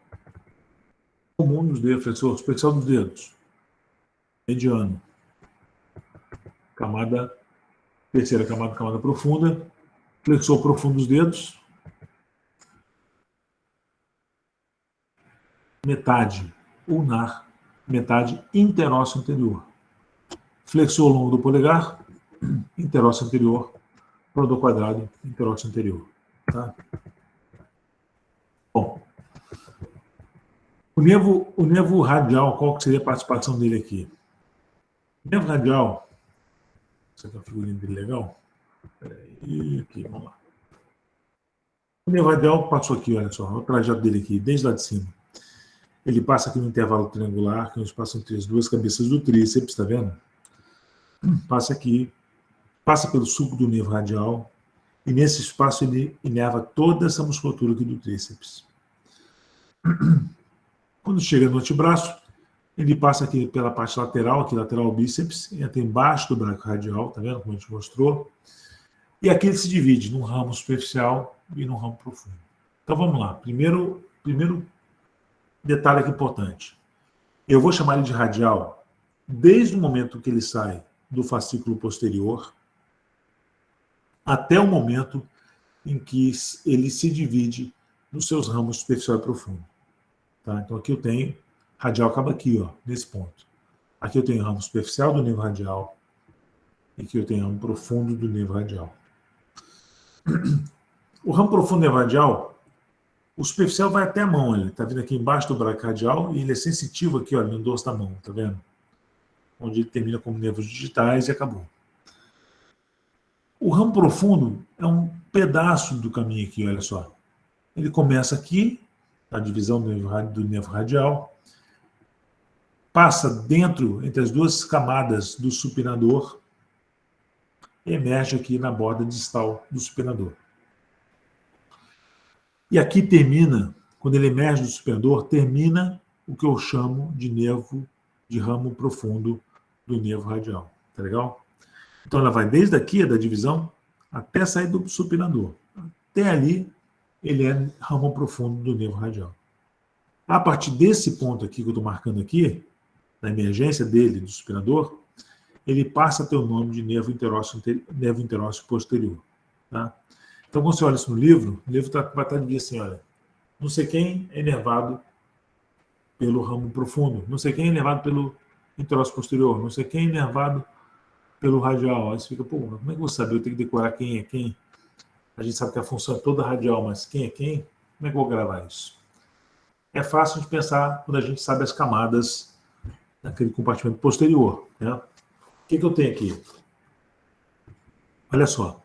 comum dos dedos, flexor superficial dos dedos. Mediano. Terceira camada, camada profunda. Flexor profundo dos dedos. Metade ulnar, metade interósseo anterior. Flexor longo do polegar, interósseo anterior, prodor quadrado, interósseo anterior. Tá? Bom, o nervo radial, qual que seria a participação dele aqui? O nervo radial, você tem uma figurinha dele legal? Peraí, aqui, vamos lá. O nervo radial passou aqui, olha só, o trajeto dele aqui, desde lá de cima. Ele passa aqui no intervalo triangular, que é o espaço entre as duas cabeças do tríceps, tá vendo? Passa aqui, passa pelo sulco do nervo radial, e nesse espaço ele inerva toda essa musculatura aqui do tríceps. Quando chega no antebraço, ele passa aqui pela parte lateral, aqui lateral ao bíceps, e até embaixo do braço radial, tá vendo como a gente mostrou? E aqui ele se divide num ramo superficial e num ramo profundo. Então vamos lá. Primeiro detalhe aqui importante. Eu vou chamar ele de radial desde o momento que ele sai do fascículo posterior até o momento em que ele se divide nos seus ramos superficial e profundo. Tá? Então aqui eu tenho, radial acaba aqui, ó, nesse ponto. Aqui eu tenho o ramo superficial do nervo radial e aqui eu tenho o ramo profundo do nervo radial. O ramo profundo do nervo radial, o superficial vai até a mão, ele está vindo aqui embaixo do braquial e ele é sensitivo aqui, olha, no dorso da mão, tá vendo? Onde ele termina como nervos digitais e acabou. O ramo profundo é um pedaço do caminho aqui, olha só. Ele começa aqui, a divisão do nervo radial, passa dentro, entre as duas camadas do supinador, e emerge aqui na borda distal do supinador. E aqui termina, quando ele emerge do supinador, termina o que eu chamo de nervo, de ramo profundo do nervo radial. Tá legal? Então ela vai desde aqui, da divisão, até sair do supinador. Até ali, ele é ramo profundo do nervo radial. A partir desse ponto aqui que eu estou marcando aqui, na emergência dele, do supinador, ele passa a ter o nome de nervo interósseo posterior. Tá? Então, quando você olha isso no livro, o livro vai estar dizendo assim, olha, não sei quem é inervado pelo ramo profundo, não sei quem é inervado pelo interósseo posterior, não sei quem é inervado pelo radial. Aí você fica, pô, como é que eu vou saber? Eu tenho que decorar quem é quem? A gente sabe que a função é toda radial, mas quem é quem? Como é que eu vou gravar isso? É fácil de pensar quando a gente sabe as camadas daquele compartimento posterior. Né? O que eu tenho aqui? Olha só.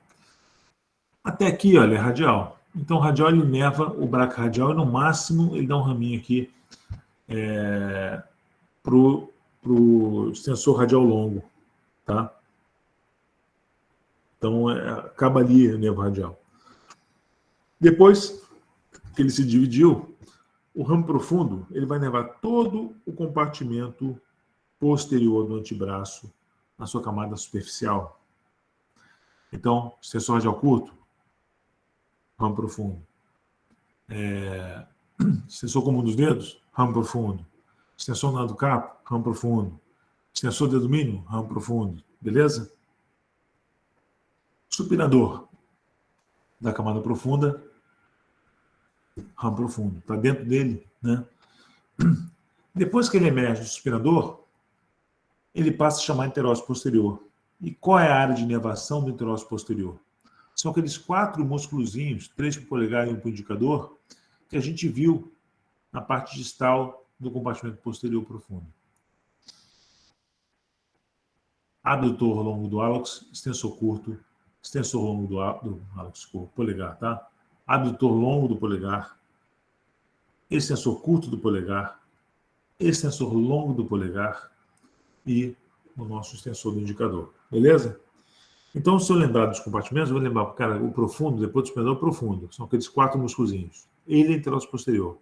Até aqui, olha, é radial. Então, o radial ele inerva o braco radial e, no máximo, ele dá um raminho aqui para o extensor radial longo. Tá? Então, acaba ali o nervo radial. Depois que ele se dividiu, o ramo profundo ele vai inervar todo o compartimento posterior do antebraço na sua camada superficial. Então, extensor radial curto, ramo profundo. Extensor comum dos dedos, ramo profundo. Extensor do carpo, ramo profundo. Extensor dedo mínimo, ramo profundo. Beleza? Supinador da camada profunda, ramo profundo. Está dentro dele, né? Depois que ele emerge do supinador, ele passa a chamar interósseo posterior. E qual é a área de inervação do interósseo posterior? São aqueles 4 músculozinhos, 3 para o polegar e 1 para o indicador, que a gente viu na parte distal do compartimento posterior profundo. Abdutor longo do hálux, extensor curto, extensor longo do hálux, polegar, tá? Abdutor longo do polegar, extensor curto do polegar, extensor longo do polegar e o nosso extensor do indicador. Beleza? Então, se eu lembrar dos compartimentos, eu vou lembrar, cara, o profundo, depois do supinador profundo, são aqueles 4 músculozinhos. Ele é interósseo posterior.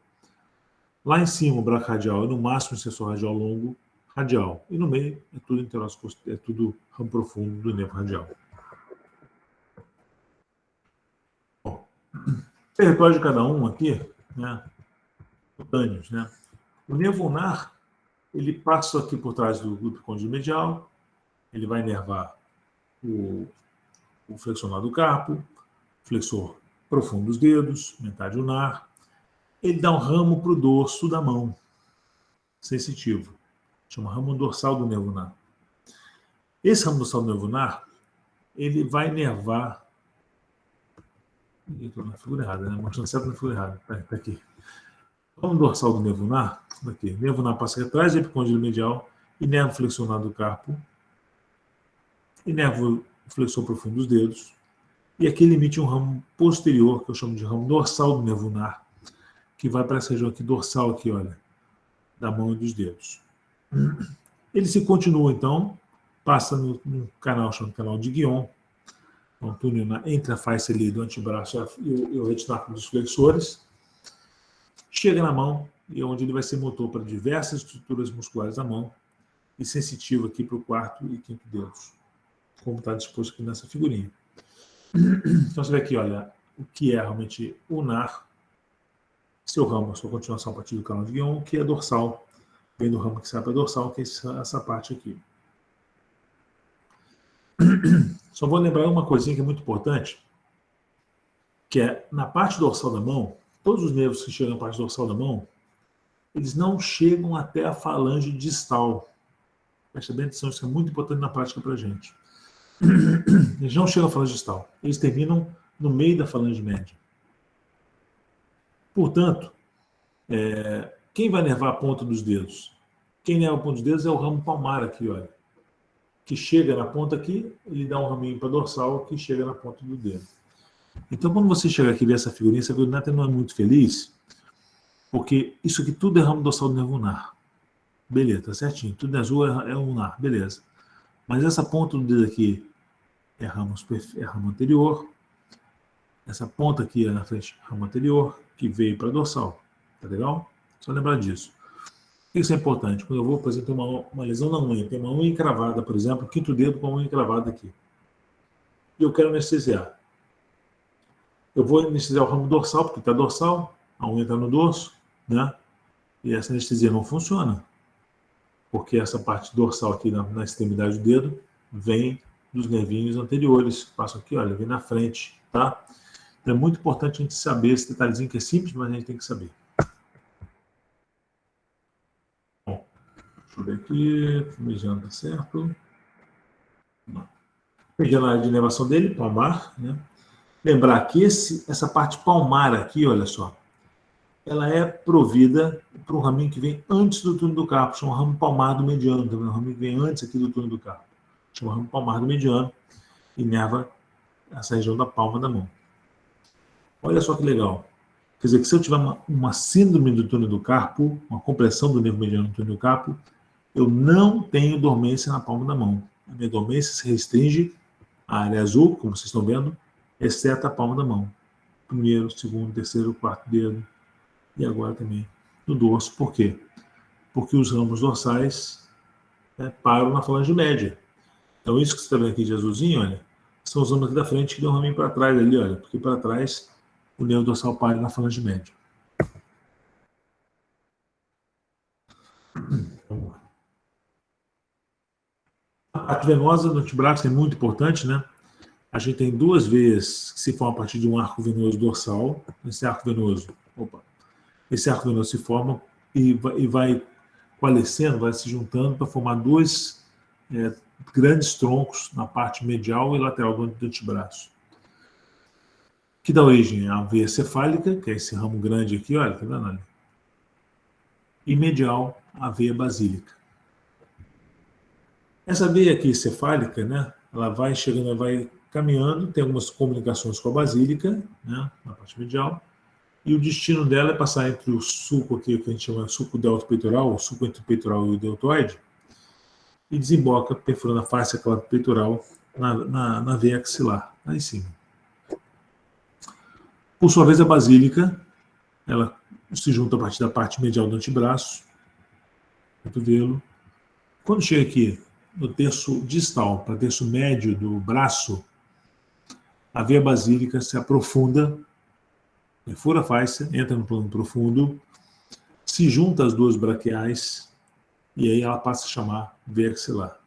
Lá em cima, o braco radial é no máximo extensor radial longo, radial. E no meio é tudo interósseo posterior, é tudo ramo profundo do nervo radial. Bom, o território de cada um aqui, né? Cutâneos, né? O nervo ulnar, ele passa aqui por trás do epicôndilo medial, ele vai inervar o flexonar do carpo, flexor profundo dos dedos, metade ulnar. Ele dá um ramo para o dorso da mão, sensitivo. Chama ramo dorsal do nervo ulnar. Esse ramo dorsal do nervo ulnar, ele vai inervar... Estou na figura errada, né? Mostrando certo na figura errada. Está aqui. O ramo dorsal do nervo ulnar, aqui. O nervo ulnar passa atrás do epicôndilo medial, inerva o flexonar do carpo, inerva o flexor profundo dos dedos, e aqui ele emite um ramo posterior, que eu chamo de ramo dorsal do nervo ulnar, que vai para essa região aqui, dorsal aqui, olha, da mão e dos dedos. Ele se continua, então, passa no canal chamado canal de Guion, um túnel entre a face ali do antebraço e o retináculo dos flexores, chega na mão, e é onde ele vai ser motor para diversas estruturas musculares da mão, e sensitivo aqui para o 4º e 5º dedos, como está disposto aqui nessa figurinha. Então você vê aqui, olha, o que é realmente ulnar, seu ramo, sua continuação a partir do canal de Guion, que é dorsal, vem do ramo que sai para dorsal, que é essa parte aqui. Só vou lembrar uma coisinha que é muito importante, que é na parte dorsal da mão, todos os nervos que chegam na parte dorsal da mão, eles não chegam até a falange distal. Presta bem atenção, isso é muito importante na prática para a gente. Eles não chegam à falange distal, eles terminam no meio da falange média. Portanto, quem vai nervar a ponta dos dedos? Quem nerva a ponta dos dedos é o ramo palmar aqui, olha. Que chega na ponta aqui, ele dá um raminho para dorsal que chega na ponta do dedo. Então, quando você chega aqui e vê essa figurinha não é muito feliz, porque isso aqui tudo é ramo dorsal do nervo ulnar. Beleza, tá certinho. Tudo azul é ulnar, beleza. Mas essa ponta do dedo aqui é ramo anterior. Essa ponta aqui é na frente, ramo anterior, que veio para dorsal. Tá legal? Só lembrar disso. Isso é importante. Quando eu vou, por exemplo, ter uma lesão na unha, tem uma unha encravada, por exemplo, 5º dedo com a unha encravada aqui. E eu quero anestesiar. Eu vou anestesiar o ramo dorsal, porque está dorsal, a unha está no dorso, né? E essa anestesia não funciona, porque essa parte dorsal aqui na extremidade do dedo vem dos nervinhos anteriores, que passam aqui, olha, vem na frente, tá? Então é muito importante a gente saber esse detalhezinho que é simples, mas a gente tem que saber. Bom, deixa eu ver aqui, mediano tá certo. Mediano a área de inervação dele, palmar, né? Lembrar que essa parte palmar aqui, olha só, ela é provida por um raminho que vem antes do túnel do carpo, chama ramo palmar do mediano, tá vendo? Um raminho que vem antes aqui do túnel do carpo, chama ramo palmar do mediano, inerva essa região da palma da mão. Olha só que legal. Quer dizer que se eu tiver uma síndrome do túnel do carpo, uma compressão do nervo mediano do túnel do carpo, eu não tenho dormência na palma da mão. A minha dormência se restringe à área azul, como vocês estão vendo, exceto a palma da mão. Primeiro, segundo, terceiro, quarto dedo. E agora também no dorso. Por quê? Porque os ramos dorsais param na falange média. Então isso que você está vendo aqui de azulzinho, olha, são os ramos aqui da frente que dão um raminho para trás ali, olha, porque para trás o nervo dorsal para na falange média. A parte venosa do antebraço é muito importante, né? A gente tem duas veias que se formam a partir de um arco venoso dorsal. Esse arco venoso se forma e vai coalescendo, vai se juntando para formar dois grandes troncos na parte medial e lateral do antebraço, que dá origem à veia cefálica, que é esse ramo grande aqui, olha, tá vendo? Olha? E medial à veia basílica. Essa veia aqui cefálica, né, ela vai chegando, ela vai caminhando, tem algumas comunicações com a basílica, né, na parte medial, e o destino dela é passar entre o sulco aqui, que a gente chama de sulco deltopeitoral, o sulco entre o peitoral e o deltoide, e desemboca perfurando a face clavicular na veia axilar, lá em cima. Por sua vez, a basílica, ela se junta a partir da parte medial do antebraço, cotovelo. Quando chega aqui no terço distal para o terço médio do braço, a veia basílica se aprofunda, perfura a face, entra no plano profundo, se junta às duas braquiais e aí ela passa a chamar veia axilar.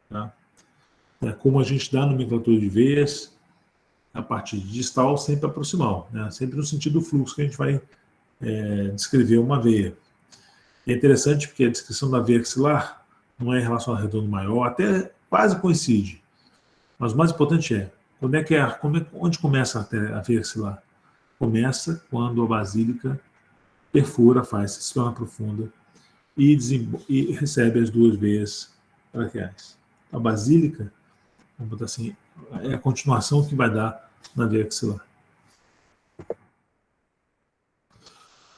Tá? Como a gente dá nomenclatura de veias, a parte distal sempre a proximal, né? Sempre no sentido do fluxo que a gente vai descrever uma veia. E é interessante porque a descrição da veia axilar não é em relação ao redondo maior, até quase coincide. Mas o mais importante onde começa a veia axilar? Começa quando a basílica perfura a face, se torna profunda e recebe as duas veias braquiais. A basílica, vamos botar assim, é a continuação que vai dar na veia axilar.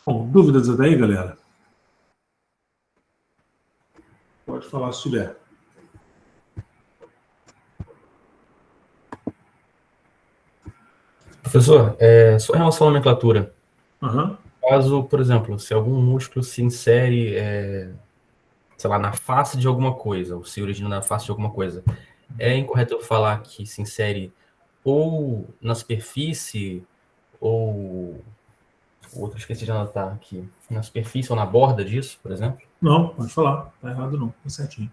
Bom, dúvidas até aí, galera? Pode falar se tiver. Professor, só em relação à nomenclatura. Uhum. Caso, por exemplo, se algum músculo se insere, sei lá, na face de alguma coisa, ou se origina na face de alguma coisa, é incorreto eu falar que se insere ou na superfície, ou outro, esqueci de anotar aqui, na superfície ou na borda disso, por exemplo? Não, pode falar. Tá errado não, tá certinho.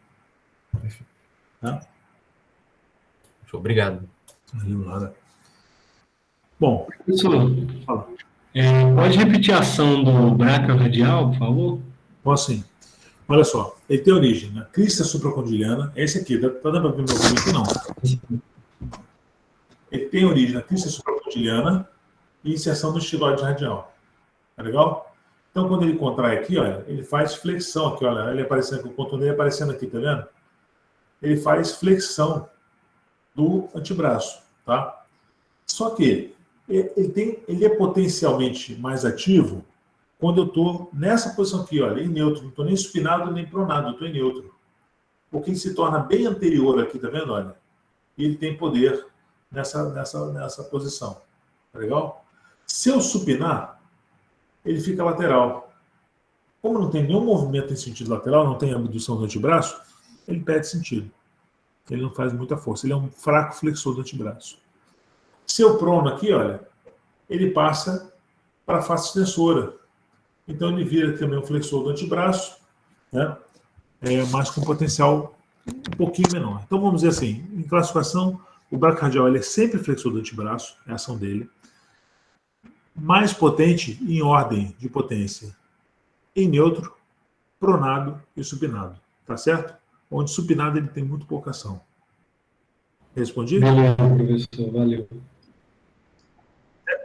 Tá? Obrigado. Nada. Bom, Professor, fala. pode repetir a ação do braquial radial, por favor? Posso sim. Olha só, ele tem origem na crista supracondiliana, esse aqui, tá dando para ver meu vídeo aqui? Não. Ele tem origem na crista supracondiliana e inserção do estiloide radial. Tá legal? Então, quando ele contrai aqui, olha, ele faz flexão aqui, olha, ele aparecendo, o contorno dele aparecendo aqui, tá vendo? Ele faz flexão do antebraço, tá? Só que ele é potencialmente mais ativo quando eu estou nessa posição aqui, olha, em neutro, não estou nem supinado nem pronado, eu estou em neutro. Porque ele se torna bem anterior aqui, tá vendo, olha? E ele tem poder nessa posição, tá legal? Se eu supinar, ele fica lateral. Como não tem nenhum movimento em sentido lateral, não tem abdução do antebraço, ele perde sentido. Ele não faz muita força, ele é um fraco flexor do antebraço. Se eu prono aqui, olha, ele passa para a face extensora. Então, ele vira também um flexor do antebraço, né? Mas com potencial um pouquinho menor. Então, vamos dizer assim, em classificação, o braquicardial ele é sempre flexor do antebraço, é a ação dele. Mais potente em ordem de potência em neutro, pronado e supinado. Tá certo? Onde supinado ele tem muito pouca ação. Respondi? Valeu, professor, valeu.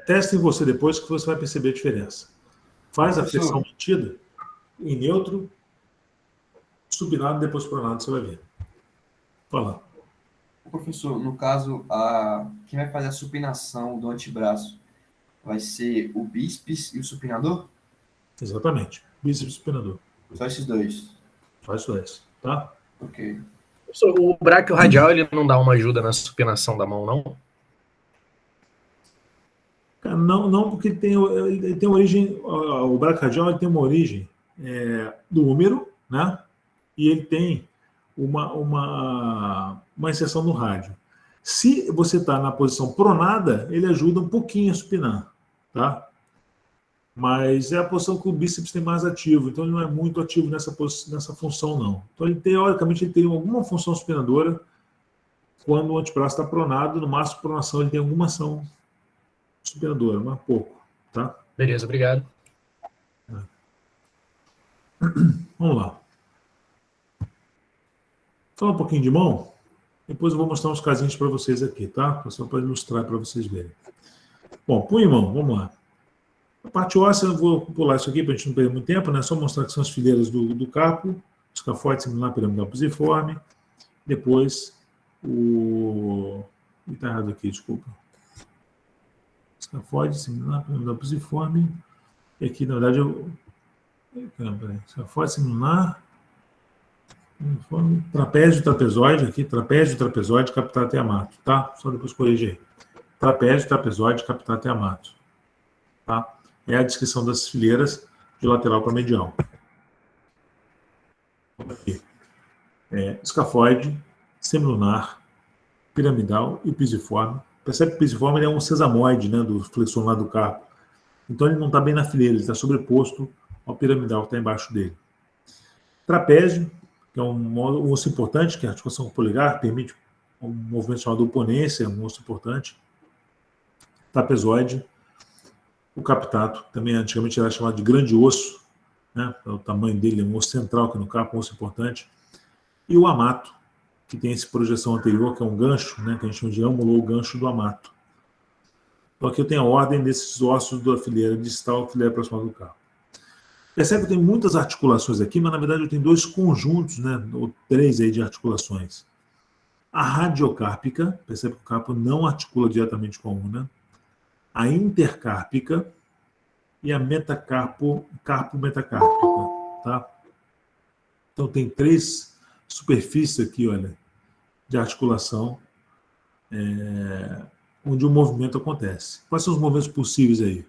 Testem você depois que você vai perceber a diferença. Faz a Professor. flexão mantida em neutro, supinado, depois pronado, você vai ver. Fala. Professor, no caso, quem vai fazer a supinação do antebraço vai ser o bíceps e o supinador? Exatamente. Bíceps supinador. Só esses dois. Faz isso aí, tá? Ok. Professor, o braquio radial ele não dá uma ajuda na supinação da mão, não? Cara, não, porque ele tem origem, o braquicardial ele tem uma origem do húmero, né? E ele tem uma inserção no rádio. Se você está na posição pronada, ele ajuda um pouquinho a supinar, tá? Mas é a posição que o bíceps tem mais ativo, então ele não é muito ativo nessa função, não. Então, teoricamente, ele tem alguma função supinadora quando o antebraço está pronado, no máximo pronação ele tem alguma ação supinadora, mas pouco, tá? Beleza, obrigado. Vamos lá. Fala um pouquinho de mão, depois eu vou mostrar uns casinhos para vocês aqui, tá? Só para ilustrar para vocês verem. Bom, punho e mão, vamos lá. A parte óssea, eu vou pular isso aqui para a gente não perder muito tempo, né? Só mostrar que são as fileiras do carpo, escafoide semilunar piramidal pisiforme, depois está errado aqui, desculpa. Escafoide semilunar piramidal pisiforme, e aqui, na verdade, escafoide semilunar, trapézio, trapezoide, aqui, trapézio, trapezoide, captato e amato, tá? Só depois corrigir aí. Trapézio, trapezoide, captato e amato, tá? É a descrição das fileiras de lateral para medial. Aqui. Escafoide, semilunar, piramidal e pisiforme. Percebe que o pisiforme ele é um sesamoide, né, do flexor lá do carpo. Então ele não está bem na fileira, ele está sobreposto ao piramidal que está embaixo dele. Trapézio, que é um osso importante, que é a articulação com o polegar, permite um movimento chamado oponência, um osso importante. Trapezoide, o captato, também antigamente era chamado de grande osso, né? O tamanho dele é um osso central aqui no carpo, um osso importante. E o amato, que tem essa projeção anterior, que é um gancho, né? Que a gente chama de âmulo ou gancho do amato. Então aqui eu tenho a ordem desses ossos da fileira distal e fileira proximal do carpo. Percebe que tem muitas articulações aqui, mas na verdade eu tenho dois conjuntos, né? Ou três aí de articulações. A radiocárpica, percebe que o carpo não articula diretamente com a una. A intercárpica e a carpo-metacárpica, tá? Então tem três superfícies aqui, olha, de articulação, onde o movimento acontece. Quais são os movimentos possíveis aí?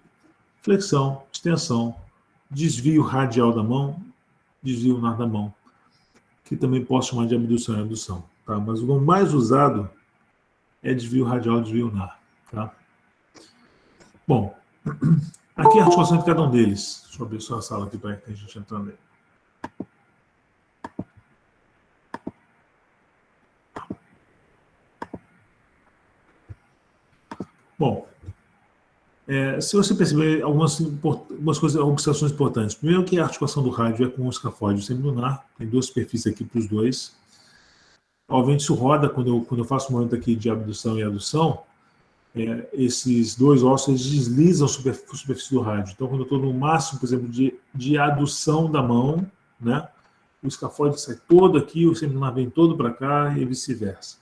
Flexão, extensão, desvio radial da mão, desvio lunar da mão, que também posso chamar de abdução e abdução, tá? Mas o mais usado é desvio radial e desvio lunar, tá? Bom, aqui a articulação de cada um deles. Deixa eu abrir só a sala aqui para que a gente entrando aí. Bom, se você perceber algumas coisas, observações importantes. Primeiro que a articulação do rádio é com o escafoide semilunar, tem duas superfícies aqui para os dois. Obviamente isso roda quando eu faço um movimento aqui de abdução e adução, esses dois ossos deslizam a superfície do rádio. Então, quando eu estou no máximo, por exemplo, de adução da mão, né, o escafoide sai todo aqui, o semilunar vem todo para cá e vice-versa.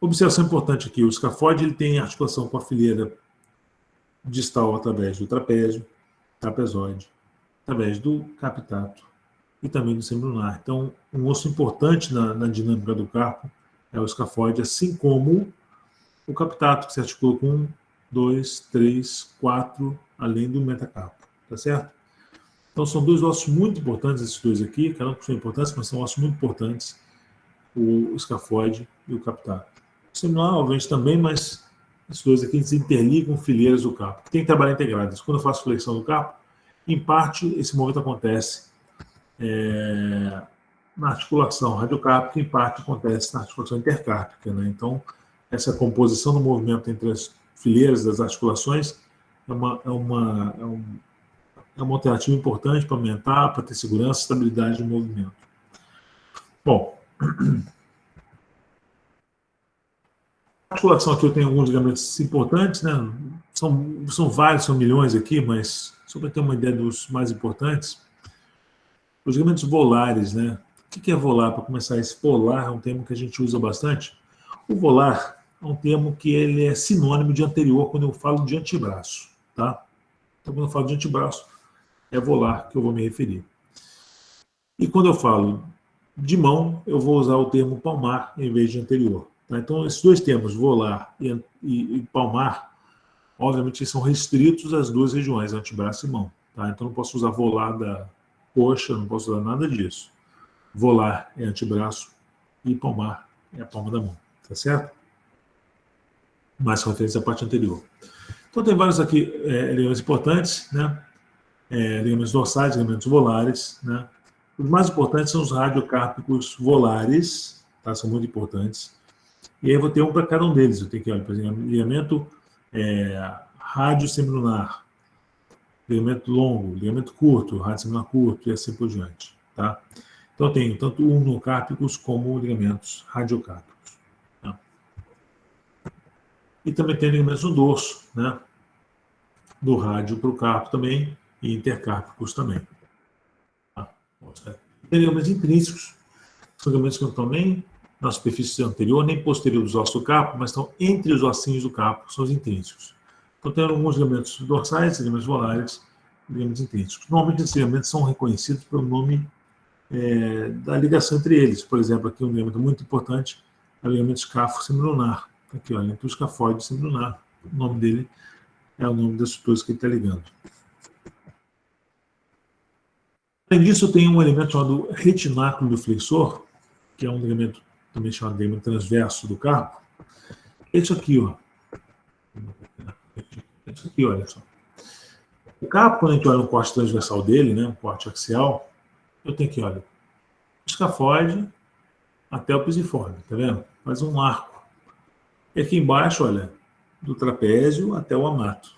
Observação importante aqui, o escafoide ele tem articulação com a fileira distal através do trapézio, trapezoide, através do captato e também do semilunar. Então, um osso importante na dinâmica do carpo é o escafoide, assim como o captato, que se articula com 1, 2, 3, 4, além do metacarpo, tá certo? Então são dois ossos muito importantes, esses dois aqui, cada um com sua importância, mas são ossos muito importantes, o escafoide e o captato. O semilunar, obviamente, também, mas esses dois aqui se interligam fileiras do carpo. Tem que trabalhar integradas. Quando eu faço flexão do carpo, em parte, esse movimento acontece na articulação radiocárpica, em parte acontece na articulação intercárpica, né? Então, essa composição do movimento entre as fileiras das articulações é uma alternativa importante para aumentar, para ter segurança e estabilidade do movimento. Bom, a articulação aqui eu tenho alguns ligamentos importantes, né? São vários, são milhões aqui, mas só para ter uma ideia dos mais importantes, os ligamentos volares, né? O que é volar? Para começar, esse volar é um termo que a gente usa bastante. O volar é um termo que ele é sinônimo de anterior quando eu falo de antebraço, tá? Então, quando eu falo de antebraço, é volar que eu vou me referir. E quando eu falo de mão, eu vou usar o termo palmar em vez de anterior. Tá? Então, esses dois termos, volar e palmar, obviamente são restritos às duas regiões, antebraço e mão. Tá? Então, não posso usar volar da coxa, não posso usar nada disso. Volar é antebraço e palmar é a palma da mão. Tá certo? Mais referência à parte anterior. Então, tem vários aqui ligamentos importantes, né? Ligamentos dorsais, ligamentos volares, né? Os mais importantes são os radiocárpicos volares, tá? São muito importantes. E aí eu vou ter um para cada um deles. Eu tenho que, olha, por exemplo, ligamento rádio semilunar, ligamento longo, ligamento curto, rádio semilunar curto e assim por diante, tá? Então eu tenho tanto ulnocárpicos como ligamentos radiocárpicos. Tá? E também tem ligamentos no dorso, né? Do rádio para o carpo também, e intercárpicos também. Tá? Tem ligamentos intrínsecos, são ligamentos que não estão nem na superfície anterior, nem posterior dos ossos do carpo, mas estão entre os ossinhos do carpo, são os intrínsecos. Então tem alguns ligamentos dorsais, ligamentos volares, ligamentos intrínsecos. Normalmente esses ligamentos são reconhecidos pelo nome da ligação entre eles. Por exemplo, aqui um ligamento muito importante é o ligamento escáfo semilunar. Aqui, olha, entre o escafoide semilunar. O nome dele é o nome das estruturas que ele está ligando. Além disso, tem um elemento chamado retináculo do flexor, que é um ligamento também chamado de ligamento transverso do carpo. Isso aqui, ó. Isso aqui, olha só. O carpo, quando a gente olha o corte transversal dele, né, o corte axial, eu tenho aqui, olha, o escafoide até o pisiforme, tá vendo? Faz um arco. E aqui embaixo, olha, do trapézio até o amato,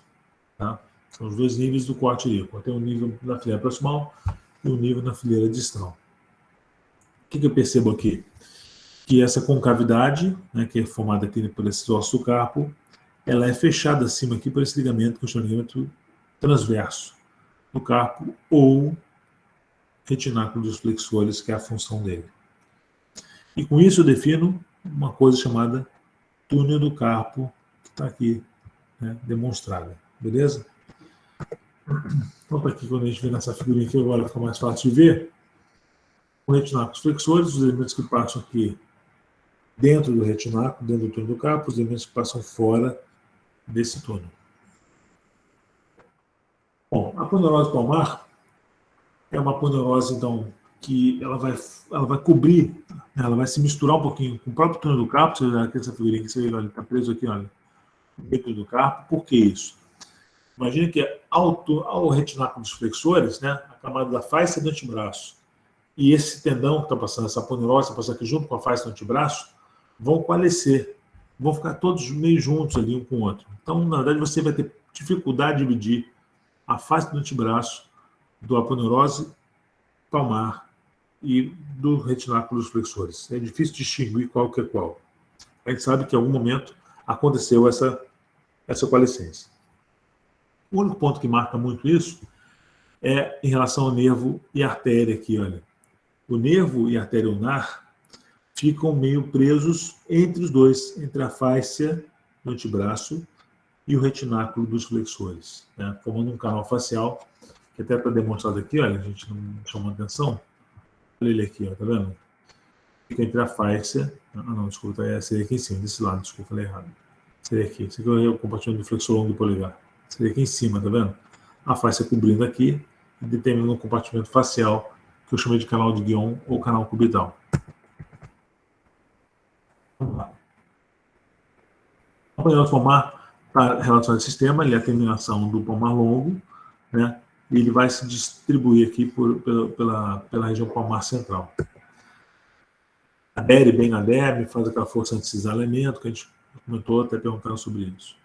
tá? São os dois níveis do corte ilíaco. Tem um nível na fileira proximal e um nível na fileira distal. O que eu percebo aqui? Que essa concavidade, né, que é formada aqui por esses ossos do carpo, ela é fechada acima aqui por esse ligamento, que eu chamo de ligamento transverso do carpo, ou retináculo dos flexores, que é a função dele. E com isso eu defino uma coisa chamada túnel do carpo, que está aqui, né, demonstrada. Beleza? Então, aqui, quando a gente vê nessa figurinha aqui, agora fica mais fácil de ver. O retináculo dos flexores, os elementos que passam aqui dentro do retináculo, dentro do túnel do carpo, os elementos que passam fora desse túnel. Bom, a aponeurose palmar é uma aponeurose, então, que ela vai cobrir, né, ela vai se misturar um pouquinho com o próprio túnel do carpo. Você olha aqui essa figurinha que você vê, olha, está preso aqui, olha, dentro do carpo. Por que isso? Imagina que ao retináculo dos flexores, né, a camada da face do antebraço e esse tendão que está passando, essa aponeurose que está passando aqui junto com a face do antebraço, vão coalescer, vão ficar todos meio juntos ali um com o outro. Então, na verdade, você vai ter dificuldade de dividir a face do antebraço do aponeurose palmar e do retináculo dos flexores. É difícil distinguir qual que é qual. A gente sabe que em algum momento aconteceu essa coalescência. O único ponto que marca muito isso é em relação ao nervo e artéria aqui, olha. O nervo e a artéria ulnar ficam meio presos entre os dois, entre a fáscia do antebraço e o retináculo dos flexores, né, formando um canal facial, que até está demonstrado aqui, olha, a gente não chama atenção. Olha ele aqui, ó, tá vendo? Fica entre a fáscia. Não, desculpa, seria aqui em cima, desse lado, desculpa, falei errado. Seria aqui. Esse aqui é o compartimento do flexor longo do polegar. Seria aqui em cima, tá vendo? A fáscia cobrindo aqui e determinando um compartimento facial que eu chamei de canal de Guion ou canal cubital. Vamos lá. A aponeurose palmar está relacionado ao sistema, ele é a terminação do palmar longo, né? E ele vai se distribuir aqui pela região palmar central. Adere bem na derme, faz aquela força anti-cisalhamento, que a gente comentou, até perguntando sobre isso.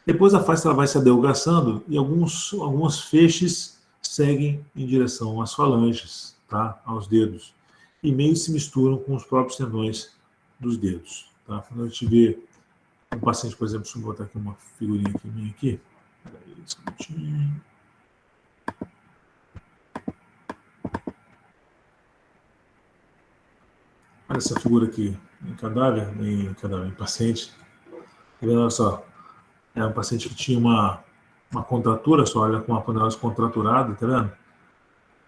Depois a face ela vai se adelgaçando e alguns feixes seguem em direção às falanges, tá? Aos dedos, e meio se misturam com os próprios tendões dos dedos. Tá? Quando a gente vê um paciente, por exemplo, deixa eu botar aqui uma figurinha aqui, minha aqui. Peraí, um minutinho. Olha essa figura aqui, em paciente. Olha só, é um paciente que tinha uma contratura, só olha com a aponeurose contraturada, tá vendo?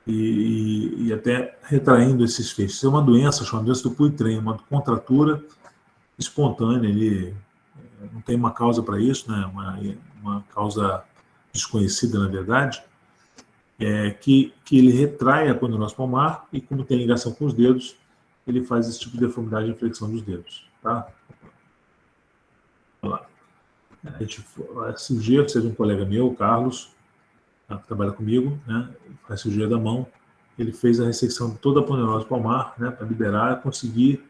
E até retraindo esses feixes. Isso é uma doença, chamada doença do Poitrem, uma contratura espontânea, ele não tem uma causa para isso, né? Uma causa desconhecida, na verdade, que ele retrai a aponeurose palmar e, como tem ligação com os dedos, ele faz esse tipo de deformidade de flexão dos dedos, tá? Olha lá. A cirurgia, que seja um colega meu, o Carlos, que trabalha comigo, né? Faz cirurgia da mão. Ele fez a ressecção de toda a aponeurose palmar, né? Para liberar e conseguir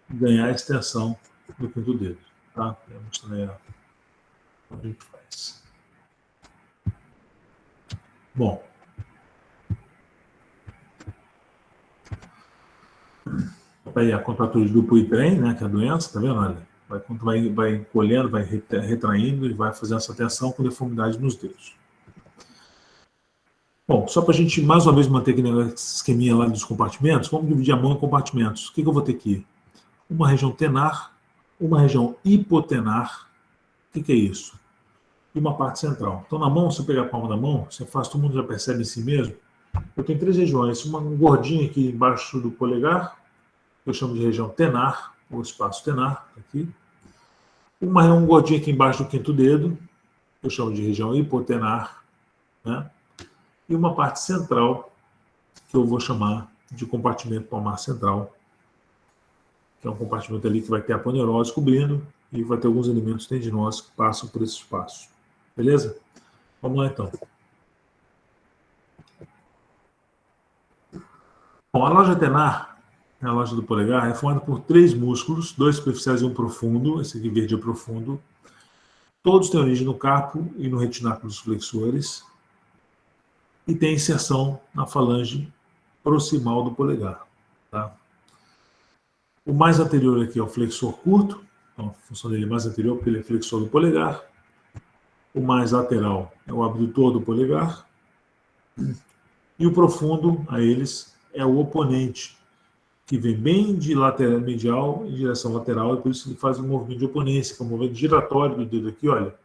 ganhar a extensão do quinto dedo, tá? Eu mostrei a gente faz. Bom. Aí a contratura do Poitrem, né, que é a doença, tá vendo? Olha, vai encolhendo, vai retraindo e vai fazendo essa tensão com deformidade nos dedos. Bom, só para a gente mais uma vez manter aquele esqueminha lá dos compartimentos, vamos dividir a mão em compartimentos. O que eu vou ter aqui? Uma região tenar, uma região hipotenar. O que é isso? E uma parte central. Então, na mão, se eu pegar a palma da mão, você faz, todo mundo já percebe em si mesmo. Eu tenho 3 regiões. Uma gordinha aqui embaixo do polegar, eu chamo de região tenar, ou espaço tenar, aqui. Um gordinho aqui embaixo do quinto dedo, eu chamo de região hipotenar, né? E uma parte central, que eu vou chamar de compartimento palmar central, que é um compartimento ali que vai ter a aponeurose cobrindo e vai ter alguns elementos tendinosos que passam por esse espaço. Beleza? Vamos lá, então. Bom, a loja tenar, a loja do polegar, é formada por 3 músculos, 2 superficiais e um profundo. Esse aqui verde é profundo. Todos têm origem no carpo e no retináculo dos flexores. E tem inserção na falange proximal do polegar. Tá? O mais anterior aqui é o flexor curto. Então, a função dele é mais anterior porque ele é flexor do polegar. O mais lateral é o abdutor do polegar. E o profundo, a eles, é o oponente, que vem bem de lateral medial em direção lateral, e por isso ele faz um movimento de oponência, que é um movimento giratório do dedo aqui, olha,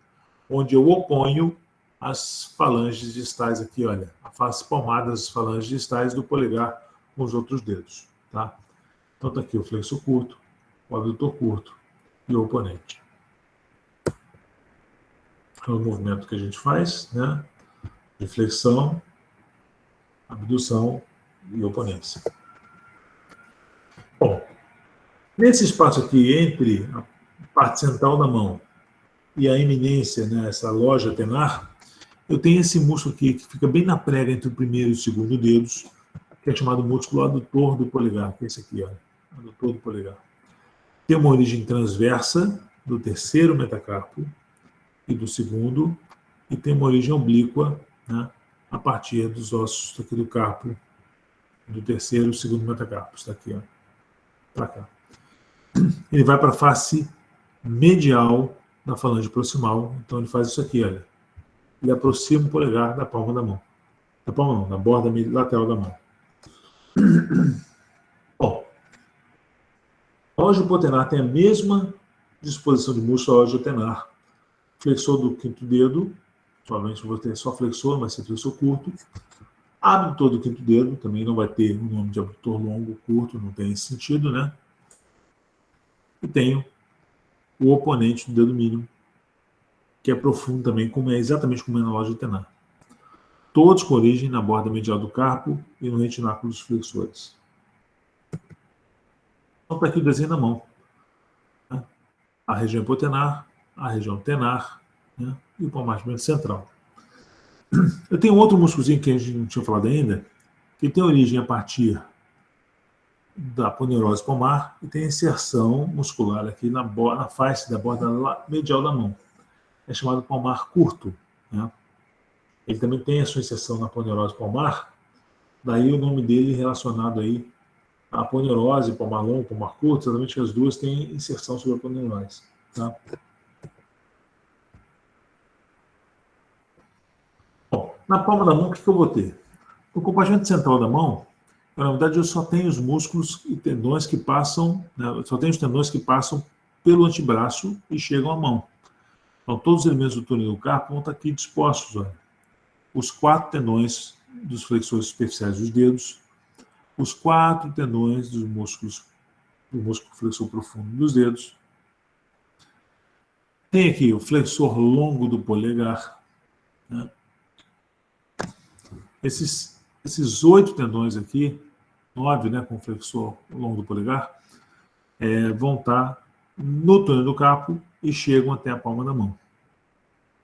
onde eu oponho as falanges distais aqui, olha, a face palmar das falanges distais do polegar com os outros dedos, tá? Então tá aqui o flexor curto, o abdutor curto e o oponente. É o movimento que a gente faz, né? De flexão, abdução e oponência. Bom, nesse espaço aqui entre a parte central da mão e a eminência, né, essa loja tenar, eu tenho esse músculo aqui que fica bem na prega entre o primeiro e o segundo dedos, que é chamado músculo adutor do polegar, que é esse aqui, olha, adutor do polegar. Tem uma origem transversa do terceiro metacarpo e do segundo, e tem uma origem oblíqua, né, a partir dos ossos aqui do carpo, do terceiro e segundo metacarpo. Está aqui, ó, para cá. Ele vai para a face medial da falange proximal, então ele faz isso aqui, olha. Ele aproxima o polegar da palma da mão. Da palma não, da borda lateral da mão. Bom, a loja hipotenar tem a mesma disposição de músculo da loja tenar. Flexor do quinto dedo, provavelmente vou ter só flexor, vai ser flexor curto. Abdutor do quinto dedo, também não vai ter o nome de abdutor longo, curto, não tem esse sentido, né? E tenho o oponente do dedo mínimo, que é profundo também, exatamente como é na loja tenar. Todos com origem na borda medial do carpo e no retináculo dos flexores. Então está aqui o desenho na mão. A região hipotenar, a região tenar, né? E o palmar central. Eu tenho outro músculozinho que a gente não tinha falado ainda, que tem origem a partir da aponeurose palmar e tem inserção muscular aqui na face da borda medial da mão. É chamado palmar curto, né? Ele também tem a sua inserção na aponeurose palmar, daí o nome dele relacionado aí à aponeurose, palmar longo, palmar curto, exatamente as duas têm inserção sobre a aponeurose, tá? Bom, na palma da mão, o que eu vou ter? No compartimento central da mão, na verdade, eu só tenho os músculos e tendões que passam, né, eu só tenho os tendões que passam pelo antebraço e chegam à mão. Então, todos os elementos do túnel do carpo vão estar aqui dispostos, olha. Os 4 tendões dos flexores superficiais dos dedos, os 4 tendões dos músculos, do músculo flexor profundo dos dedos. Tem aqui o flexor longo do polegar, né? Esses 8 tendões aqui, 9, né, com o flexor longo do polegar, vão estar no túnel do carpo e chegam até a palma da mão,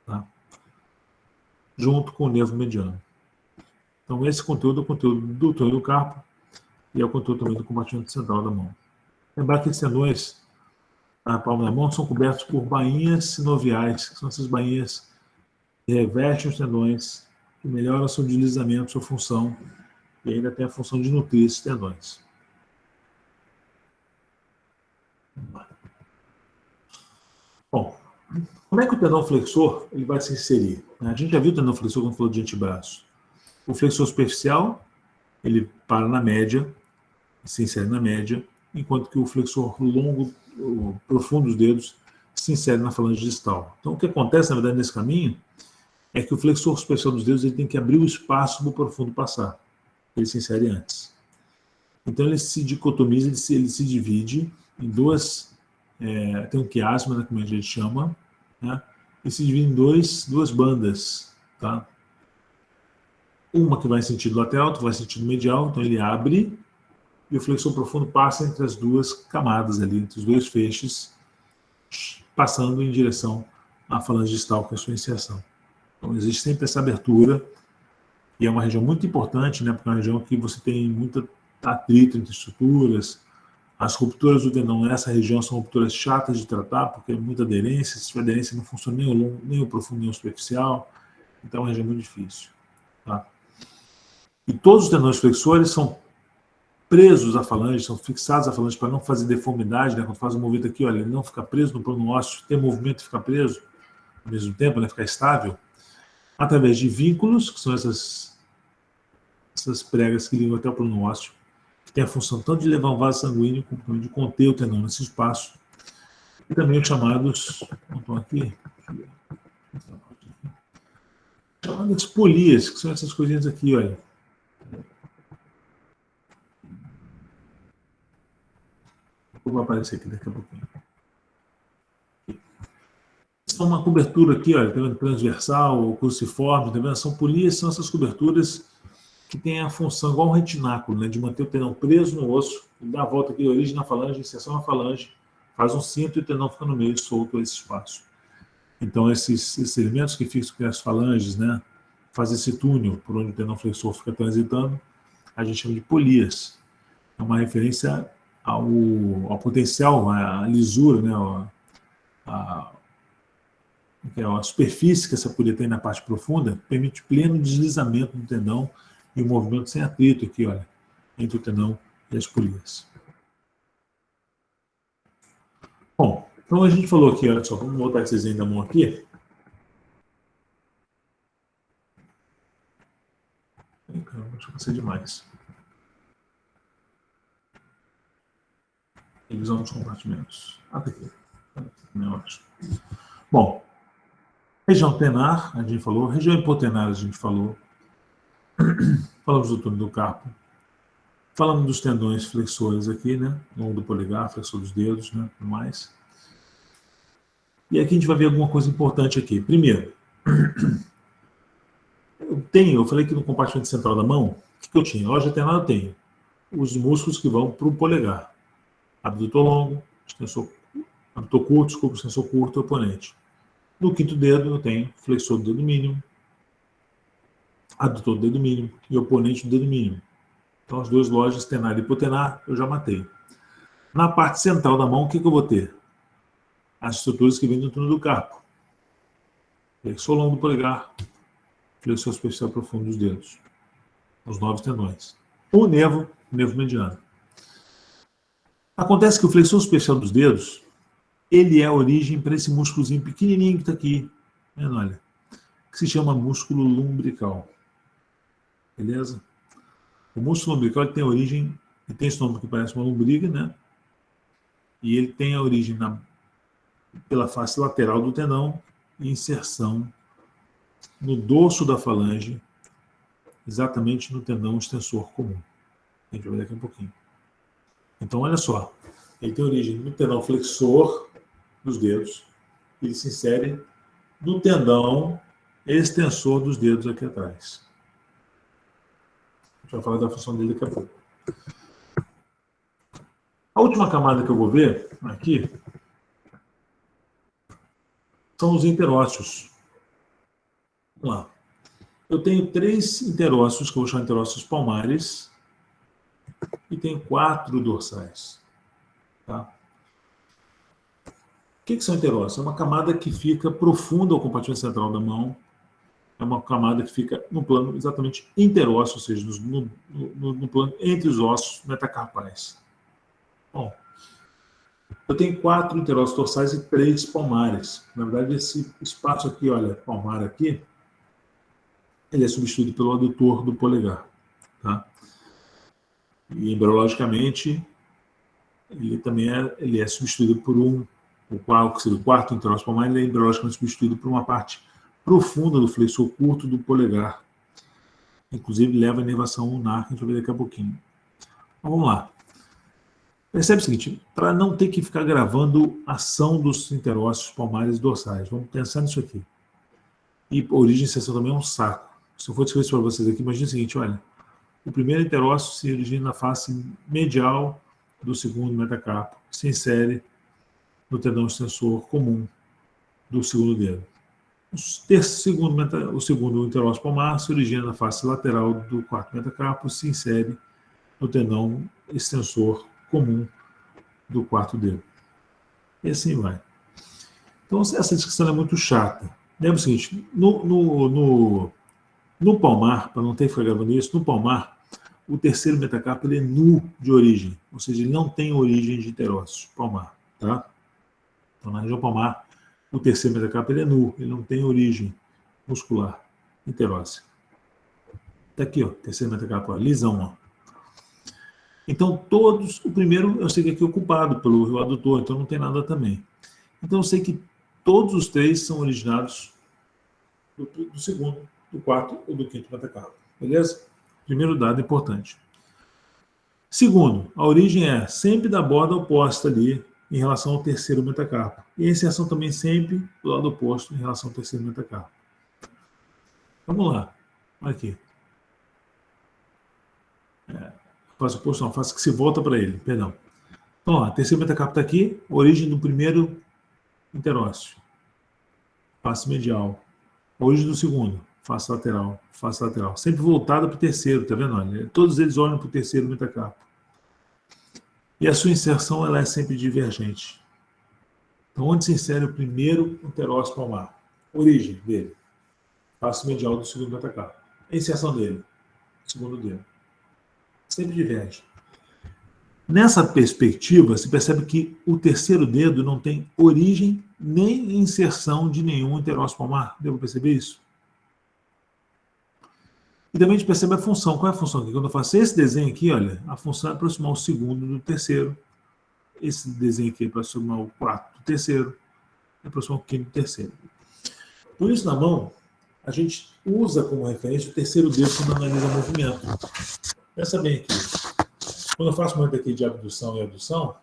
tá? Junto com o nervo mediano. Então, esse conteúdo é o conteúdo do túnel do carpo e é o conteúdo também do compartimento central da mão. Lembrar que esses tendões na palma da mão são cobertos por bainhas sinoviais, que são essas bainhas que revestem os tendões, que melhoram seu deslizamento, sua função, e ainda tem a função de nutrir esses tendões. Bom, como é que o tendão flexor ele vai se inserir? A gente já viu o tendão flexor quando falou de antebraço. O flexor superficial, ele para na média, se insere na média, enquanto que o flexor longo, o profundo dos dedos, se insere na falange distal. Então, o que acontece, na verdade, nesse caminho, é que o flexor superficial dos dedos ele tem que abrir o espaço do profundo passar. Ele se insere antes. Então, ele se dicotomiza, ele se divide em duas, tem um quiasma, né, como a gente chama, né, e se divide em duas bandas, tá? Uma que vai em sentido lateral, outra vai em sentido medial, então ele abre e o flexor profundo passa entre as duas camadas ali, entre os dois feixes, passando em direção à falange distal, que é a sua inserção. Então existe sempre essa abertura e é uma região muito importante, né, porque é uma região que você tem muito atrito entre estruturas. As rupturas do tendão nessa região são rupturas chatas de tratar, porque é muita aderência, se tiver aderência não funciona nem o longo, nem o profundo, nem o superficial, então é uma região muito difícil, tá? E todos os tendões flexores são presos à falange, são fixados à falange para não fazer deformidade, né? Quando faz um movimento aqui, olha, ele não fica preso no plano ósseo, ter movimento e ficar preso ao mesmo tempo, né? Ficar estável, através de vínculos, que são essas pregas que ligam até o plano ósseo, que tem a função tanto de levar um vaso sanguíneo, como também de conter o tendão nesse espaço, e também os chamados, chamadas polias, que são essas coisinhas aqui, olha. Vai aparecer aqui daqui a pouquinho. São uma cobertura aqui, olha, tá vendo? Transversal ou cruciforme, tá vendo? São polias, são essas coberturas que têm a função, igual um retináculo, né, de manter o tendão preso no osso, dá a volta aqui, origem na falange, inserção na falange, faz um cinto e o tendão fica no meio, solto esse espaço. Então, esses elementos que fixam com as falanges, né, fazem esse túnel por onde o tendão flexor fica transitando, a gente chama de polias. É uma referência ao potencial, à lisura, né, a superfície que essa polia tem na parte profunda, permite pleno deslizamento do tendão e o movimento sem atrito aqui, olha, entre o tendão e as polias. Bom, então a gente falou aqui, olha só, vamos voltar esse desenho da mão aqui. Deixa eu passar demais. Divisão dos compartimentos. Até aqui. Bom, região tenar, a gente falou. Região hipotenar, a gente falou. Falamos do túnel do carpo. Falamos dos tendões flexores aqui, né? Longo do polegar, flexor dos dedos, né? Tudo mais. E aqui a gente vai ver alguma coisa importante aqui. Primeiro, eu falei que no compartimento central da mão, o que eu tinha? Loja tenar eu tenho os músculos que vão para o polegar. Abdutor longo, abdutor curto, extensor curto e oponente. No quinto dedo, eu tenho flexor do dedo mínimo, adutor do dedo mínimo e oponente do dedo mínimo. Então, as duas lojas, tenar e hipotenar, eu já matei. Na parte central da mão, o que eu vou ter? As estruturas que vêm do túnel do carpo. Flexor longo do polegar, flexor superficial profundo dos dedos. Os 9 tendões. O nervo mediano. Acontece que o flexor superficial dos dedos, ele é a origem para esse músculozinho pequenininho que está aqui, né, olha, que se chama músculo lumbrical. Beleza? O músculo lumbrical ele tem origem, ele tem esse nome que parece uma lombriga, né? E ele tem a origem pela face lateral do tendão e inserção no dorso da falange, exatamente no tendão extensor comum. A gente vai ver daqui um pouquinho. Então, olha só. Ele tem origem no tendão flexor dos dedos. Ele se insere no tendão extensor dos dedos aqui atrás. A gente vai falar da função dele daqui a pouco. A última camada que eu vou ver aqui são os interósseos. Vamos lá. Eu tenho 3 interósseos, que eu vou chamar de interósseos palmares, e tenho 4 dorsais. Tá? O que são interósseos? É uma camada que fica profunda ao compartimento central da mão. É uma camada que fica no plano exatamente interósseo, ou seja, no plano entre os ossos metacarpais. Bom, eu tenho 4 interósseos dorsais e 3 palmares. Na verdade, esse espaço aqui, olha, palmar aqui, ele é substituído pelo adutor do polegar. Tá? E embriologicamente, ele também é substituído por o quarto interósseo palmar, ele é embriologicamente substituído por uma parte profunda do flexor curto do polegar. Inclusive, leva a inervação ulnar, que a gente vai ver daqui a pouquinho. Então, vamos lá. Percebe o seguinte, para não ter que ficar gravando a ação dos interósseos palmares e dorsais, vamos pensar nisso aqui. E origem e inserção também é um saco. Se eu for descrever isso para vocês aqui, imagina o seguinte, olha, o primeiro interósseo se origina na face medial do segundo metacarpo, se insere no tendão extensor comum do segundo dedo. O segundo interósseo palmar se origina na face lateral do quarto metacarpo, se insere no tendão extensor comum do quarto dedo. E assim vai. Então, essa descrição é muito chata. Lembra o seguinte, no palmar, para não ter que ficar gravando isso, no palmar, o terceiro metacarpo ele é nu de origem, ou seja, ele não tem origem de interósseo palmar. Tá? Então, na região palmar, o terceiro metacarpo ele é nu, ele não tem origem muscular interóssea. Está aqui, ó, terceiro metacarpo, ó, lisão. Ó. Então, todos, o primeiro, eu sei que aqui é ocupado pelo adutor, então não tem nada também. Então, eu sei que todos os 3 são originados do segundo, do quarto ou do quinto metacarpo. Beleza? Primeiro dado importante. Segundo, a origem é sempre da borda oposta ali em relação ao terceiro metacarpo. E a inserção também sempre do lado oposto em relação ao terceiro metacarpo. Vamos lá. Olha aqui. Face oposto não, face que se volta para ele, perdão. Então, ó, terceiro metacarpo está aqui, origem do primeiro interósseo. Face medial. Origem do segundo, face lateral, face lateral. Sempre voltada para o terceiro, tá vendo? Olha, todos eles olham para o terceiro metacarpo. E a sua inserção ela é sempre divergente. Então, onde se insere o primeiro interósseo palmar? Origem dele. Face medial do segundo metacarpo. A inserção dele. Segundo dedo. Sempre diverge. Nessa perspectiva, se percebe que o terceiro dedo não tem origem nem inserção de nenhum interósseo palmar. Deu para perceber isso? E também a gente percebe a função. Qual é a função aqui? Quando eu faço esse desenho aqui, olha, a função é aproximar o segundo do terceiro. Esse desenho aqui é aproximar o quarto do terceiro. É aproximar o quinto do terceiro. Por isso, na mão, a gente usa como referência o terceiro dedo quando analisa o movimento. Pensa bem aqui. Quando eu faço o movimento aqui de abdução e abdução,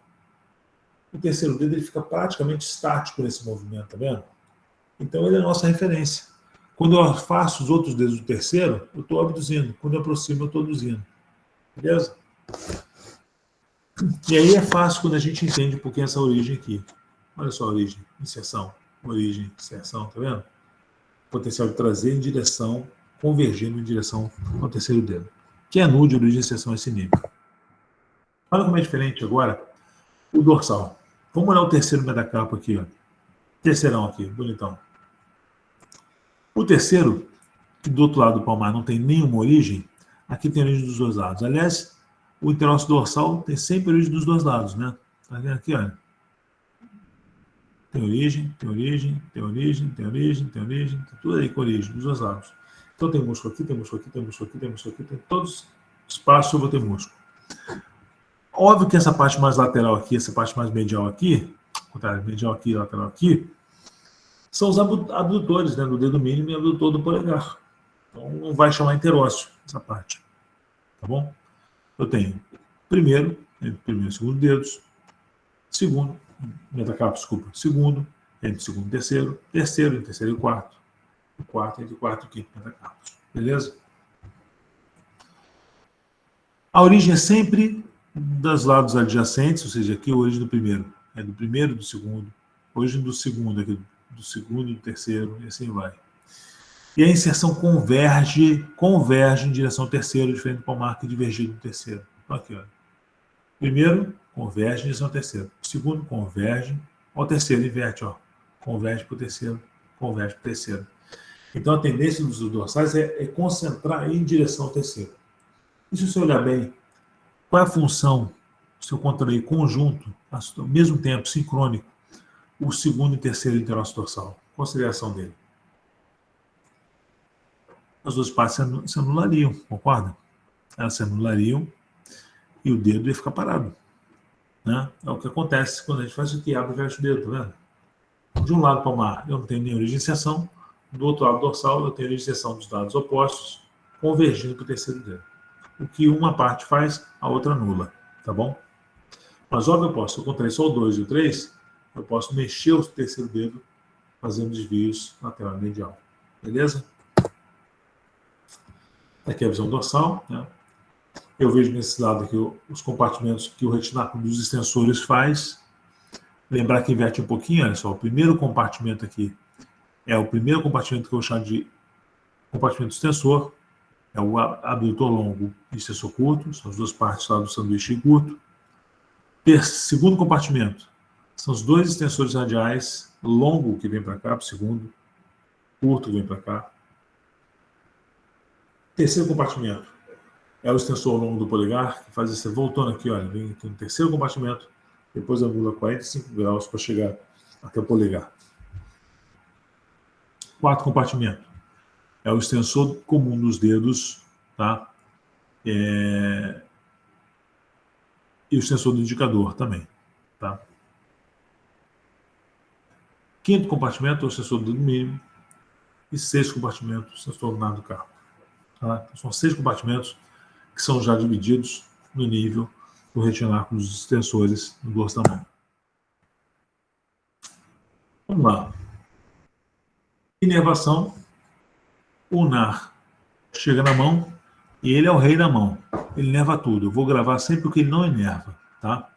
o terceiro dedo ele fica praticamente estático nesse movimento, tá vendo? Então ele é a nossa referência. Quando eu faço os outros dedos do terceiro, eu estou abduzindo. Quando eu aproximo, eu estou abduzindo. Beleza? E aí é fácil quando a gente entende por que essa origem aqui. Olha só a origem, inserção. origem, inserção, tá vendo? Potencial de trazer em direção, convergindo em direção ao terceiro dedo. Que é nulo de origem e inserção a esse nível. Olha como é diferente agora o dorsal. Vamos olhar o terceiro metacarpo aqui, ó. Terceirão aqui, bonitão. O terceiro, que do outro lado do palmar não tem nenhuma origem, aqui tem origem dos dois lados. Aliás, o interósseo dorsal tem sempre origem dos dois lados, né? Tá vendo aqui, olha? Tem origem, tem origem, tem origem, tem origem, tem origem, tem tudo aí com origem, dos dois lados. Então tem músculo aqui, tem músculo aqui, tem músculo aqui, tem músculo aqui, tem todos os espaços eu vou ter músculo. Óbvio que essa parte mais lateral aqui, essa parte mais medial aqui, contrário, medial aqui e lateral aqui, são os abdutores, né, do dedo mínimo e abdutor do polegar. Então não vai chamar interósseo essa parte. Tá bom? Eu tenho primeiro e segundo dedos, segundo, metacarpo, desculpa, segundo, entre segundo e terceiro, terceiro entre terceiro e quarto entre quarto e quinto metacarpos. Beleza? A origem é sempre dos lados adjacentes, ou seja, aqui a origem do primeiro é do primeiro e do segundo, a origem do segundo aqui do segundo e do terceiro, e assim vai. E a inserção converge em direção ao terceiro, diferente do palmar que diverge do terceiro. Então, aqui, olha. Primeiro, converge em direção ao terceiro. Segundo, converge ao terceiro, inverte, ó. Converge para o terceiro, converge para o terceiro. Então, a tendência dos dorsais é concentrar em direção ao terceiro. E se você olhar bem, qual é a função, se eu contrair conjunto, ao mesmo tempo, sincrônico, o segundo e terceiro interósseo dorsal? Qual seria a ação dele? As duas partes se anulariam, concorda? Elas se anulariam e o dedo ia ficar parado. Né? É o que acontece quando a gente faz isso aqui, abre e fecha o dedo, tá vendo? De um lado palmar eu não tenho nem origem de inserção, do outro lado dorsal eu tenho origem de inserção dos lados opostos, convergindo para o terceiro dedo. O que uma parte faz, a outra anula, tá bom? Mas óbvio, eu posso, se eu contrair só o 2 e o 3, eu posso mexer o terceiro dedo, fazendo desvios lateral e medial. Beleza? Aqui é a visão dorsal, né? Eu vejo nesse lado aqui os compartimentos que o retináculo dos extensores faz. Lembrar que inverte um pouquinho, olha só, o primeiro compartimento aqui é o primeiro compartimento que eu chamo de compartimento extensor, é o abdutor longo e extensor curto, são as duas partes lá do sanduíche curto. Segundo compartimento, são os dois extensores radiais, longo que vem para cá, para o segundo, curto que vem para cá. Terceiro compartimento é o extensor longo do polegar, que faz esse voltando aqui, olha, vem aqui no terceiro compartimento, depois angula 45 graus para chegar até o polegar. Quarto compartimento é o extensor comum dos dedos, tá? E o extensor do indicador também, tá? Quinto compartimento é o extensor do dedo mínimo e sexto compartimento, o extensor lunar do carpo. Tá? Então, são 6 compartimentos que são já divididos no nível do retináculo dos extensores no dorso da mão. Vamos lá. Inervação. O ulnar chega na mão e ele é o rei da mão. Ele inerva tudo. Eu vou gravar sempre o que ele não inerva. Tá?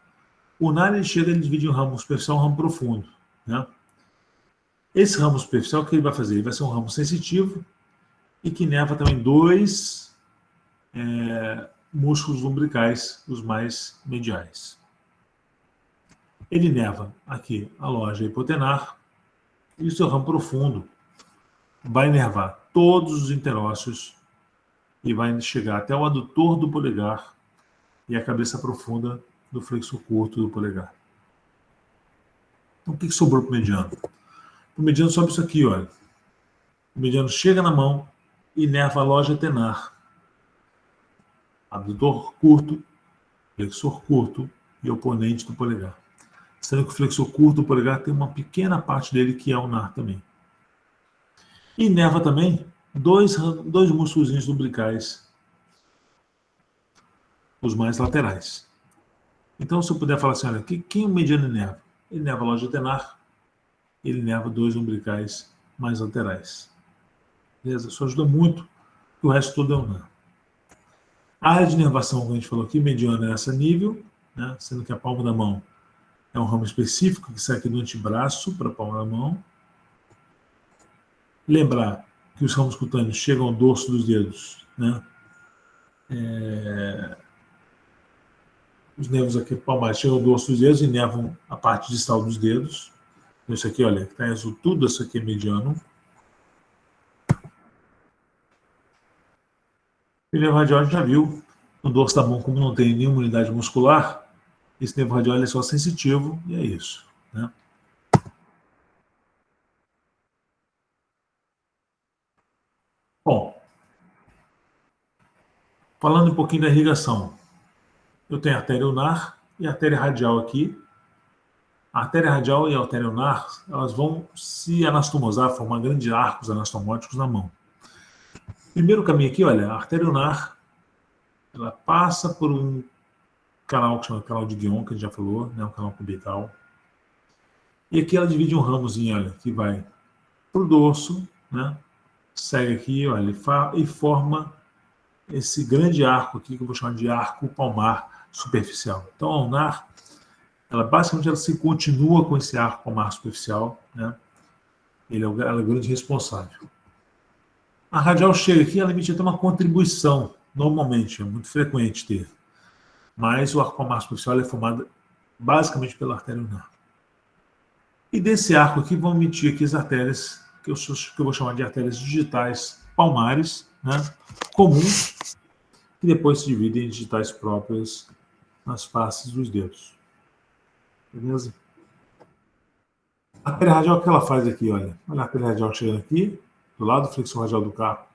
O ulnar ele chega e divide um ramo superficial e um ramo profundo. Né? Esse ramo superficial, o que ele vai fazer? Ele vai ser um ramo sensitivo e que inerva também 2 músculos lumbricais, os mais mediais. Ele inerva aqui a loja hipotenar e o seu ramo profundo vai inervar todos os interósseos e vai chegar até o adutor do polegar e a cabeça profunda do flexor curto do polegar. Então, o que sobrou para o mediano? O mediano sobe isso aqui, olha. O mediano chega na mão e inerva a loja tenar. Abdutor curto, flexor curto e oponente do polegar. Sendo que o flexor curto do polegar tem uma pequena parte dele que é o ulnar também. E inerva também dois músculos lumbricais, os mais laterais. Então, se eu puder falar assim, olha, quem o mediano inerva? Ele inerva a loja tenar, ele inerva 2 lumbricais mais laterais. Beleza? Isso ajuda muito, porque o resto todo é ulnar. A área de inervação, como a gente falou aqui, mediana é essa nível, né? Sendo que a palma da mão é um ramo específico que sai aqui do antebraço para a palma da mão. lembrar que os ramos cutâneos chegam ao dorso dos dedos, né? Os nervos aqui palmares chegam ao dorso dos dedos e nervam a parte distal dos dedos. Isso aqui, olha, que está em azul, tudo isso aqui é mediano. O nervo radial a gente já viu. No dorso da mão, como não tem nenhuma unidade muscular, esse nervo radial é só sensitivo e é isso, né? Bom, falando um pouquinho da irrigação, eu tenho a artéria ulnar e a artéria radial aqui. A artéria radial e a artéria ulnar, elas vão se anastomosar, formar grandes arcos anastomóticos na mão. Primeiro caminho aqui, olha, a artéria ulnar, ela passa por um canal que chama canal de Guion, que a gente já falou, né, um canal cubital. E aqui ela divide um ramozinho, olha, que vai para o dorso, né, segue aqui, olha, e forma esse grande arco aqui, que eu vou chamar de arco palmar superficial. Então, a ulnar, basicamente ela se continua com esse arco palmar superficial, né, ela é o grande responsável. A radial chega aqui, ela emite até uma contribuição, normalmente, é muito frequente ter. Mas o arco palmar superficial é formado basicamente pela artéria ulnar. E desse arco aqui vão emitir aqui as artérias, que eu vou chamar de artérias digitais palmares, né, comuns, que depois se dividem em digitais próprias nas faces dos dedos. Beleza? A artéria radial, o que ela faz aqui, olha? Olha a artéria radial chegando aqui, do lado do flexor radial do carpo.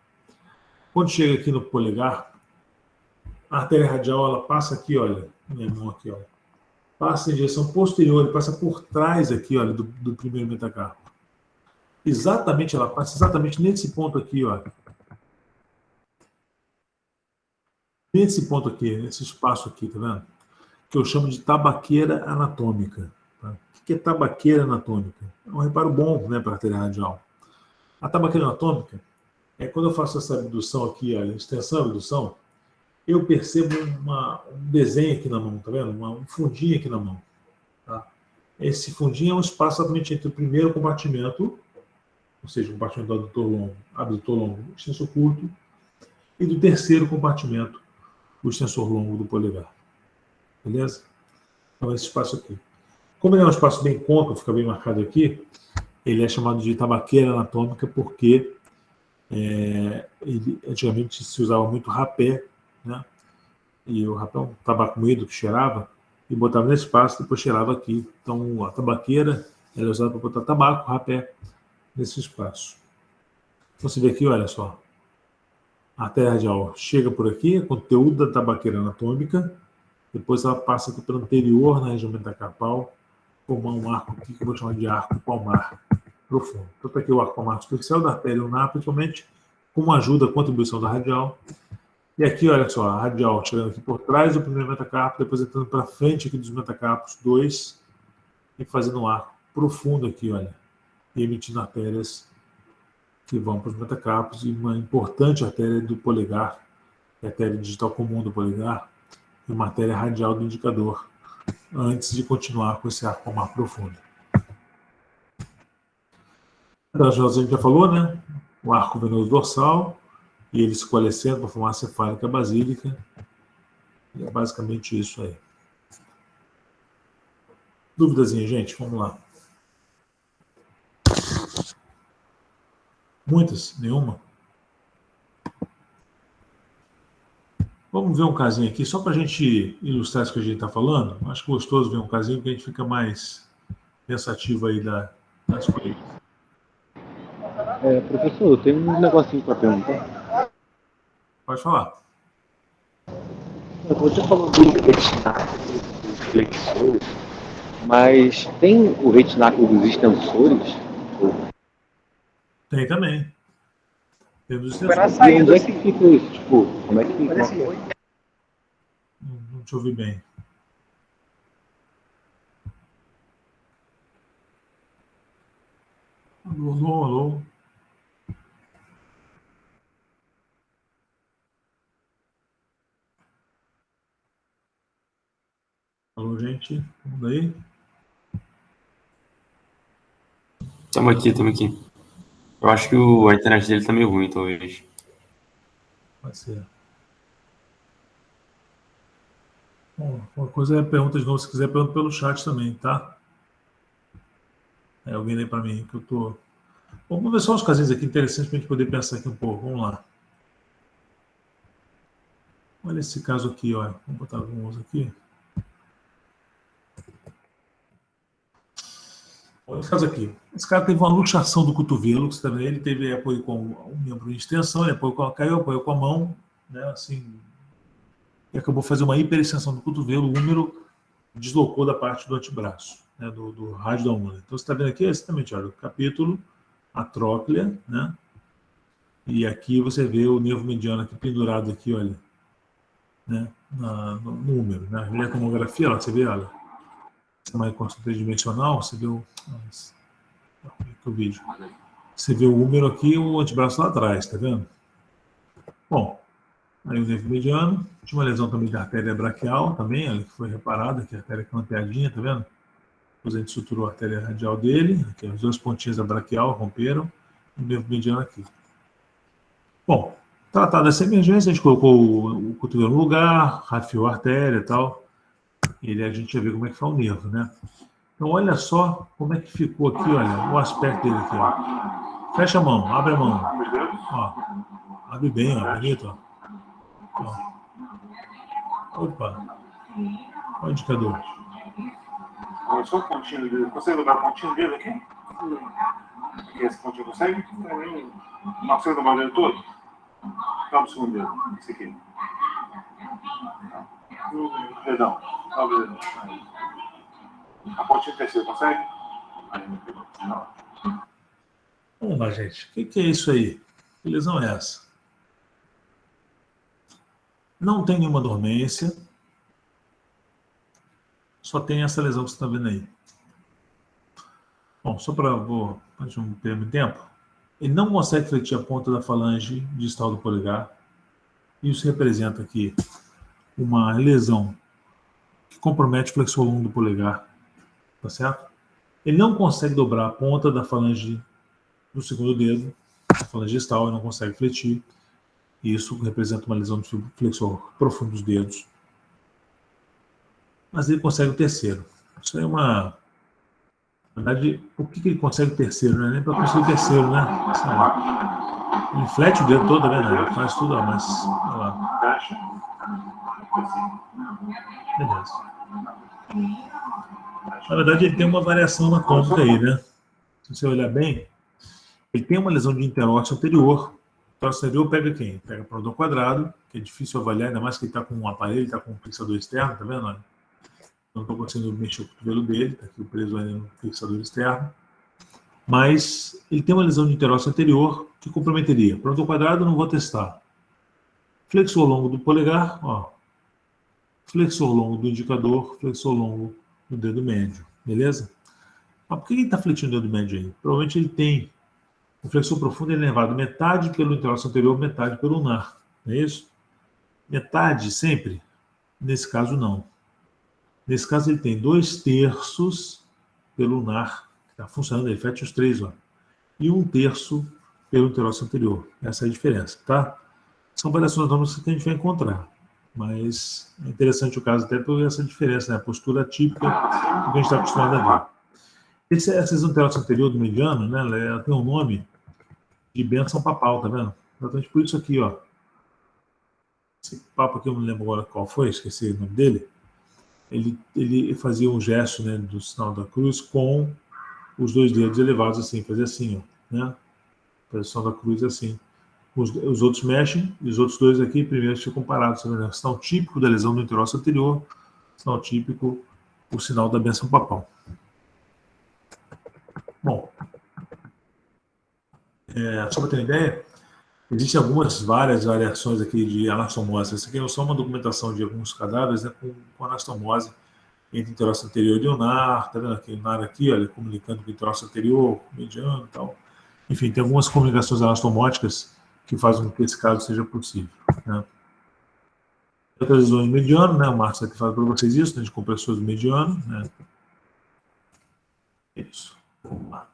Quando chega aqui no polegar, a artéria radial, ela passa aqui, olha, minha mão aqui, olha, passa em direção posterior, passa por trás aqui, olha, do primeiro metacarpo. Exatamente, ela passa exatamente nesse ponto aqui, olha. Nesse ponto aqui, nesse espaço aqui, tá vendo? Que eu chamo de tabaqueira anatômica. Tá? O que é tabaqueira anatômica? É um reparo bom, né, para a artéria radial. A tabaqueira anatômica é quando eu faço essa abdução aqui, a extensão e abdução, eu percebo um desenho aqui na mão, tá vendo? Um fundinho aqui na mão. Tá? Esse fundinho é um espaço exatamente entre o primeiro compartimento, ou seja, o compartimento do abdutor longo, extensor curto, e do terceiro compartimento, o extensor longo do polegar. Beleza? Então, esse espaço aqui. Como ele é um espaço bem côncavo, fica bem marcado aqui, ele é chamado de tabaqueira anatômica porque antigamente se usava muito rapé, né? E o rapé é um tabaco moído que cheirava, e botava nesse espaço e depois cheirava aqui. Então, a tabaqueira ela é usada para botar tabaco, rapé, nesse espaço. Então, você vê aqui, olha só. A artéria radial chega por aqui, é conteúdo da tabaqueira anatômica, depois ela passa aqui pelo anterior, na região metacarpal, formar um arco aqui que eu vou chamar de arco palmar profundo. Então, está aqui o arco palmar superficial da artéria ulnar, principalmente, com ajuda, contribuição da radial. E aqui, olha só, a radial chegando aqui por trás do primeiro metacarpo, depois entrando para frente aqui dos metacarpos 2 e fazendo um arco profundo aqui, olha, e emitindo artérias que vão para os metacarpos, e uma importante artéria do polegar, a artéria digital comum do polegar, e uma artéria radial do indicador, antes de continuar com esse arco palmar profundo. Então, a gente já falou, né? O arco venoso dorsal, e ele se coalescendo para formar a cefálica basílica, e é basicamente isso aí. Duvidazinha, gente? Vamos lá. Muitas? Nenhuma? Vamos ver um casinho aqui, só para a gente ilustrar isso que a gente está falando. Acho gostoso ver um casinho, que a gente fica mais pensativo aí das coisas. Professor, eu tenho um negocinho para perguntar. Pode falar. Você falou do retináculo dos flexores, mas tem o retináculo dos extensores? Tem também. Tem dos E extensores. onde é que fica isso? Tipo, como é que fica? Não te ouvi bem. Alô, alô. Alô, gente. Vamos aí. Estamos aqui. Eu acho que a internet dele tá meio ruim, talvez. Pode ser. Bom, uma coisa é pergunta de novo, se quiser, pergunta pelo chat também, tá? Alguém lê para mim que eu tô. Bom, vamos ver só uns casinhos aqui interessantes para a gente poder pensar aqui um pouco. Vamos lá. Olha esse caso aqui, olha. Vamos botar alguns aqui. Olha esse caso aqui. Esse cara teve uma luxação do cotovelo, você está vendo? Ele teve apoio com um membro de extensão, ele caiu, apoiou com a mão, né? Assim, e acabou fazendo uma hiperextensão do cotovelo, o húmero deslocou da parte do antebraço, né? do rádio da úmero. Então você está vendo aqui exatamente, olha, o capítulo, a tróclea, né? E aqui você vê o nervo mediano aqui pendurado aqui, olha, né? No húmero, né? A tomografia, ó, você vê, olha, essa é uma reconstrução tridimensional, você vê o vídeo. Você vê o húmero aqui e o antebraço lá atrás, tá vendo? Bom, aí o nervo mediano, tinha uma lesão também da artéria braquial, também, olha, que foi reparada, que a artéria clampeadinha, tá vendo? Depois a gente suturou a artéria radial dele, aqui, as duas pontinhas da braquial romperam, e o nervo mediano aqui. Bom, tratada essa emergência, a gente colocou o cotovelo no lugar, rafiou a artéria e tal, e a gente já vê como é que foi o nervo, né? Então, olha só como é que ficou aqui, olha, o aspecto dele aqui, ó. Fecha a mão, abre a mão. Ó, abre bem, ó, bonito, ó. Opa, olha o indicador. Olha só o pontinho dele. Consegue dobrar o pontinho dele aqui? Aqui, esse pontinho consegue? Não consegue dobrar ele todo? Dá um segundo dele. Esse aqui. Perdão. Abre ele. A pontinha terceira, consegue? Não. Vamos lá, gente. O que é isso aí? Que lesão é essa? Não tem nenhuma dormência. Só tem essa lesão que você está vendo aí. Bom, só para não perder tempo. Ele não consegue fletir a ponta da falange distal do polegar. Isso representa aqui uma lesão que compromete o flexor longo do polegar. Tá certo? Ele não consegue dobrar a ponta da falange do segundo dedo, a falange distal, ele não consegue fletir. Isso representa uma lesão do flexor profundo dos dedos. Mas ele consegue o terceiro. Isso é uma... Na verdade, por que ele consegue o terceiro? Não é nem para conseguir o terceiro, né? Ele flete o dedo todo, né? Ele faz tudo, mas... Olha lá. Beleza. Na verdade, ele tem uma variação anatômica aí, né? Se você olhar bem, ele tem uma lesão de interósseo anterior. O interósseo anterior pega quem? Pega o prodão quadrado, que é difícil avaliar, ainda mais que ele está com um aparelho, ele está com um fixador externo, tá vendo? Olha. Não estou conseguindo mexer o cotovelo dele, está aqui preso ainda no fixador externo. Mas ele tem uma lesão de interósseo anterior que comprometeria. Prodão quadrado, não vou testar. Flexor longo do polegar, ó. Flexor longo do indicador, flexor longo do dedo médio, beleza? Mas por que ele está fletindo o dedo médio aí? Provavelmente ele tem o flexor profundo elevado metade pelo interósseo anterior, metade pelo ulnar, não é isso? Metade sempre? Nesse caso, não. Nesse caso, ele tem 2/3 pelo ulnar, que está funcionando, ele flete os três, ó, e 1/3 pelo interósseo anterior. Essa é a diferença, tá? São variações anatômicas que a gente vai encontrar. Mas é interessante o caso até por essa diferença, né? A postura típica do que a gente está acostumado a ver. Essa interósseo anterior do mediano, né? Ela tem um nome de bênção papal, tá vendo? Exatamente por isso aqui, ó. Esse papo aqui, eu não lembro agora qual foi, esqueci o nome dele. Ele fazia um gesto, né, do sinal da cruz com os dois dedos elevados assim, fazia assim, ó, né? Fazia o sinal da cruz assim. Os outros mexem, e os outros dois aqui, primeiro, ficam parados. O sinal típico da lesão do interósseo anterior, sinal típico, o sinal da bênção papal. Bom, só para ter uma ideia, existem várias variações aqui de anastomose. Essa aqui é só uma documentação de alguns cadáveres, né, com anastomose entre interósseo anterior e ulnar. Tá vendo aqui? O ulnar aqui, olha, comunicando com o interósseo anterior, mediano e tal. Enfim, tem algumas comunicações anastomóticas que fazem com que esse caso seja possível, né? Outras lesões do mediano, né? O Marcos vai ter falado para vocês isso, né? De compressores do mediano, né? Isso. Vamos lá.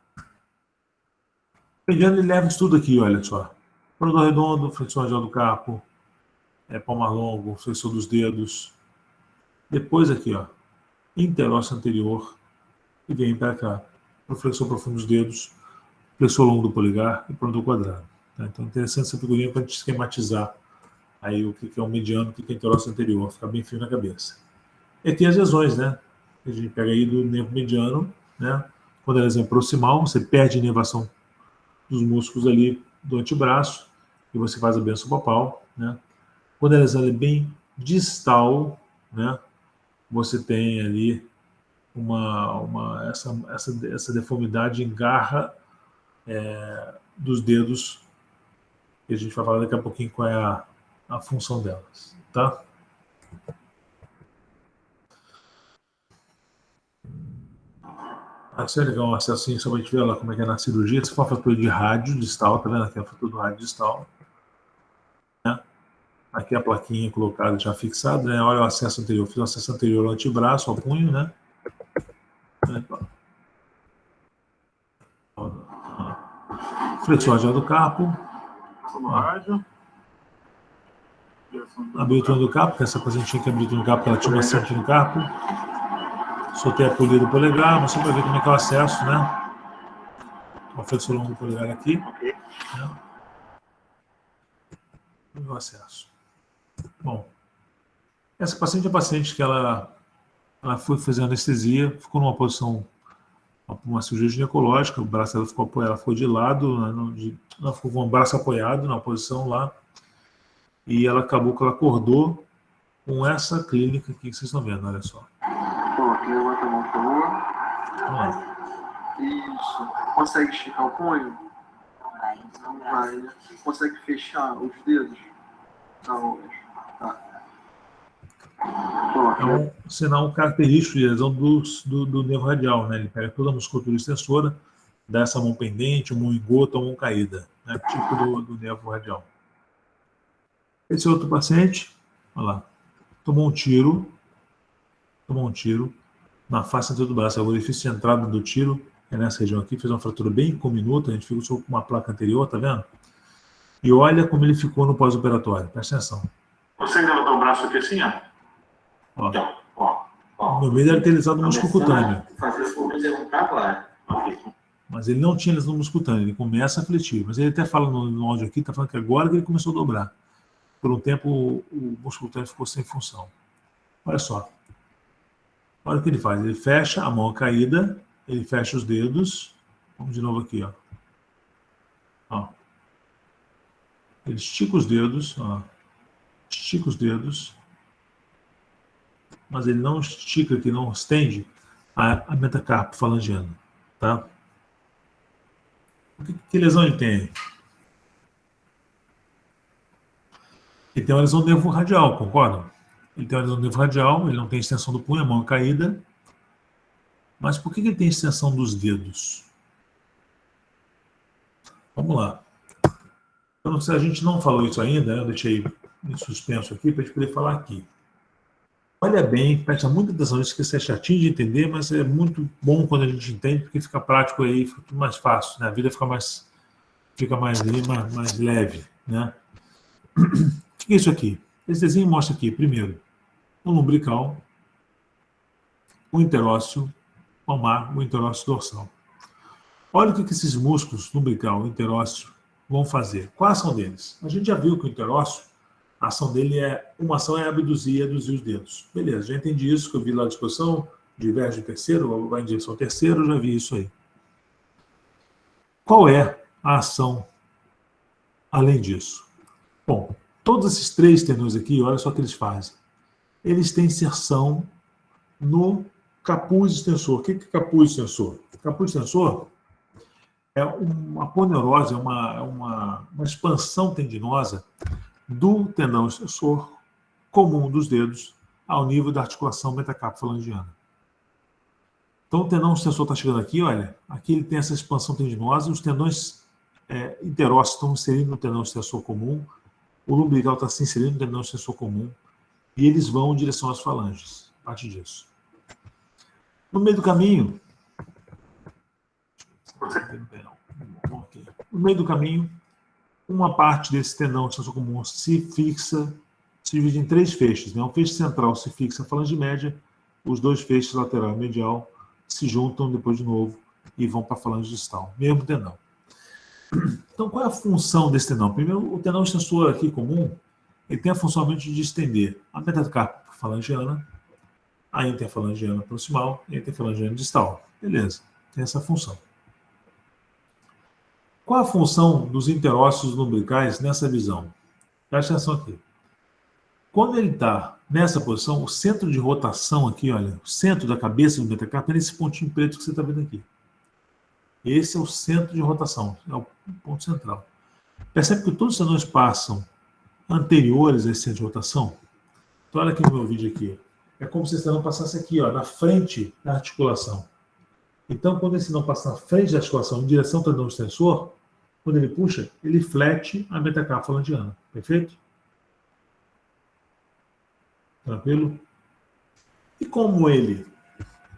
mediano ele leva isso tudo aqui, olha só. Produtor redondo, flexor radial do carpo, palmar longo, flexor dos dedos. Depois aqui, ó, interósseo anterior, e vem para cá, para o flexor profundo dos dedos, flexor longo do polegar e produtor quadrado. Tá? Então é interessante essa figurinha para a gente esquematizar aí o que é o mediano, o que é o interósseo anterior, ficar bem frio na cabeça. E aqui as lesões, né? A gente pega aí do nervo mediano, né? Quando a lesão é proximal, você perde a inervação dos músculos ali do antebraço e você faz a benção papal, né? Quando a lesão é bem distal, né? Você tem ali essa deformidade em garra dos dedos, que a gente vai falar daqui a pouquinho qual é a função delas, tá? Isso é legal, um acessinho só para a gente ver lá como é que é na cirurgia. Essa foi uma fratura de rádio distal, tá vendo aqui a fratura do rádio distal, né? Aqui a plaquinha colocada já fixada, né? Olha o acesso anterior, fiz o acesso anterior ao antebraço, ao punho, né? Flexor radial do carpo. Abertura do carpo, que essa coisa tinha que abrir no carpo, porque ela tinha uma certa no carpo. Soltei a polia do polegar, mas só para ver como é que é o acesso, né? O flexor longo do polegar aqui. Né? E o acesso. Bom, essa paciente é a paciente que ela foi fazer anestesia, ficou numa posição, uma cirurgia ginecológica, o braço dela ficou apoiado, ela ficou de lado, ela ficou com o braço apoiado na posição lá, e ela acabou que ela acordou com essa clínica aqui que vocês estão vendo, olha só. Aqui levanta a mão para lua. Isso. Consegue esticar o punho? Não vai, né? Consegue fechar os dedos? Não. Tá. É um sinal característico de lesão do nervo radial, né? Ele pega toda a musculatura extensora, dá essa mão pendente, mão em gota, mão caída, né? Tipo do nervo radial. Esse outro paciente, olha lá, tomou um tiro na face anterior do braço. O orifício de entrada do tiro é nessa região aqui, fez uma fratura bem conminuta, a gente ficou só com uma placa anterior, tá vendo? E olha como ele ficou no pós-operatório, presta atenção. Você ainda levantou o braço aqui assim, ó? Ó. No meio deve ter lesão do músculo cutâneo. Agora. Mas ele não tinha lesão do músculo cutâneo, ele começa a fletir. Mas ele até fala no áudio aqui, tá falando que agora que ele começou a dobrar. Por um tempo o músculo cutâneo ficou sem função. Olha só. Olha o que ele faz. Ele fecha a mão caída, ele fecha os dedos. Vamos de novo aqui, ó. Ó. Ele estica os dedos, ó. Estica os dedos. Mas ele não estica aqui, não estende a metacarpo falangiana, tá? Que lesão ele tem? Ele tem uma lesão do nervo radial, concordam? Ele tem uma lesão do nervo radial, ele não tem extensão do punho, a mão caída. Mas por que ele tem extensão dos dedos? Vamos lá. Então, se a gente não falou isso ainda, eu deixei em suspenso aqui para a gente poder falar aqui. Olha bem, presta muita atenção nisso, que isso é chatinho de entender, mas é muito bom quando a gente entende, porque fica prático aí, fica tudo mais fácil, né? A vida fica mais leve, né? O que é isso aqui? Esse desenho mostra aqui, primeiro, o lumbrical, o interósseo palmar, o interósseo dorsal. Olha o que esses músculos, lumbrical, interósseo, vão fazer. Qual a ação deles? A gente já viu que o interósseo, a ação dele uma ação é abduzir e aduzir os dedos. Beleza, já entendi isso, que eu vi lá a disposição, diverge o terceiro, vai em direção ao terceiro, já vi isso aí. Qual é a ação além disso? Bom, todos esses três tendões aqui, olha só o que eles fazem. Eles têm inserção no capuz extensor. O que é capuz extensor? Capuz extensor é uma aponeurose, é uma expansão tendinosa do tendão extensor comum dos dedos ao nível da articulação metacarpo-falangiana. Então, o tendão extensor está chegando aqui, olha, aqui ele tem essa expansão tendinosa, os tendões interósseos estão inserindo no tendão extensor comum, o lumbrical está se inserindo no tendão extensor comum, e eles vão em direção às falanges, a partir disso. No meio do caminho, No meio do caminho, uma parte desse tendão extensor comum se fixa, se divide em 3 feixes. Né? Um feixe central se fixa à falange média, os 2 feixes lateral e medial se juntam depois de novo e vão para a falange distal, mesmo tendão. Então, qual é a função desse tendão? Primeiro, o tendão extensor aqui comum, ele tem a função de estender a metacarpo falangiana, a interfalangiana proximal e a interfalangiana distal. Beleza, tem essa função. Qual a função dos interósseos lumbricais nessa visão? Presta atenção aqui. Quando ele está nessa posição, o centro de rotação aqui, olha, o centro da cabeça do metacarpo é esse pontinho preto que você está vendo aqui. Esse é o centro de rotação, é o ponto central. Percebe que todos os tendões passam anteriores a esse centro de rotação? Então, olha aqui no meu vídeo aqui. É como se esse tendão passasse aqui, ó, na frente da articulação. Então, quando esse tendão passa na frente da articulação em direção ao tendão extensor, quando ele puxa, ele flete a metacarpo falangiana. Perfeito? Tranquilo? E como ele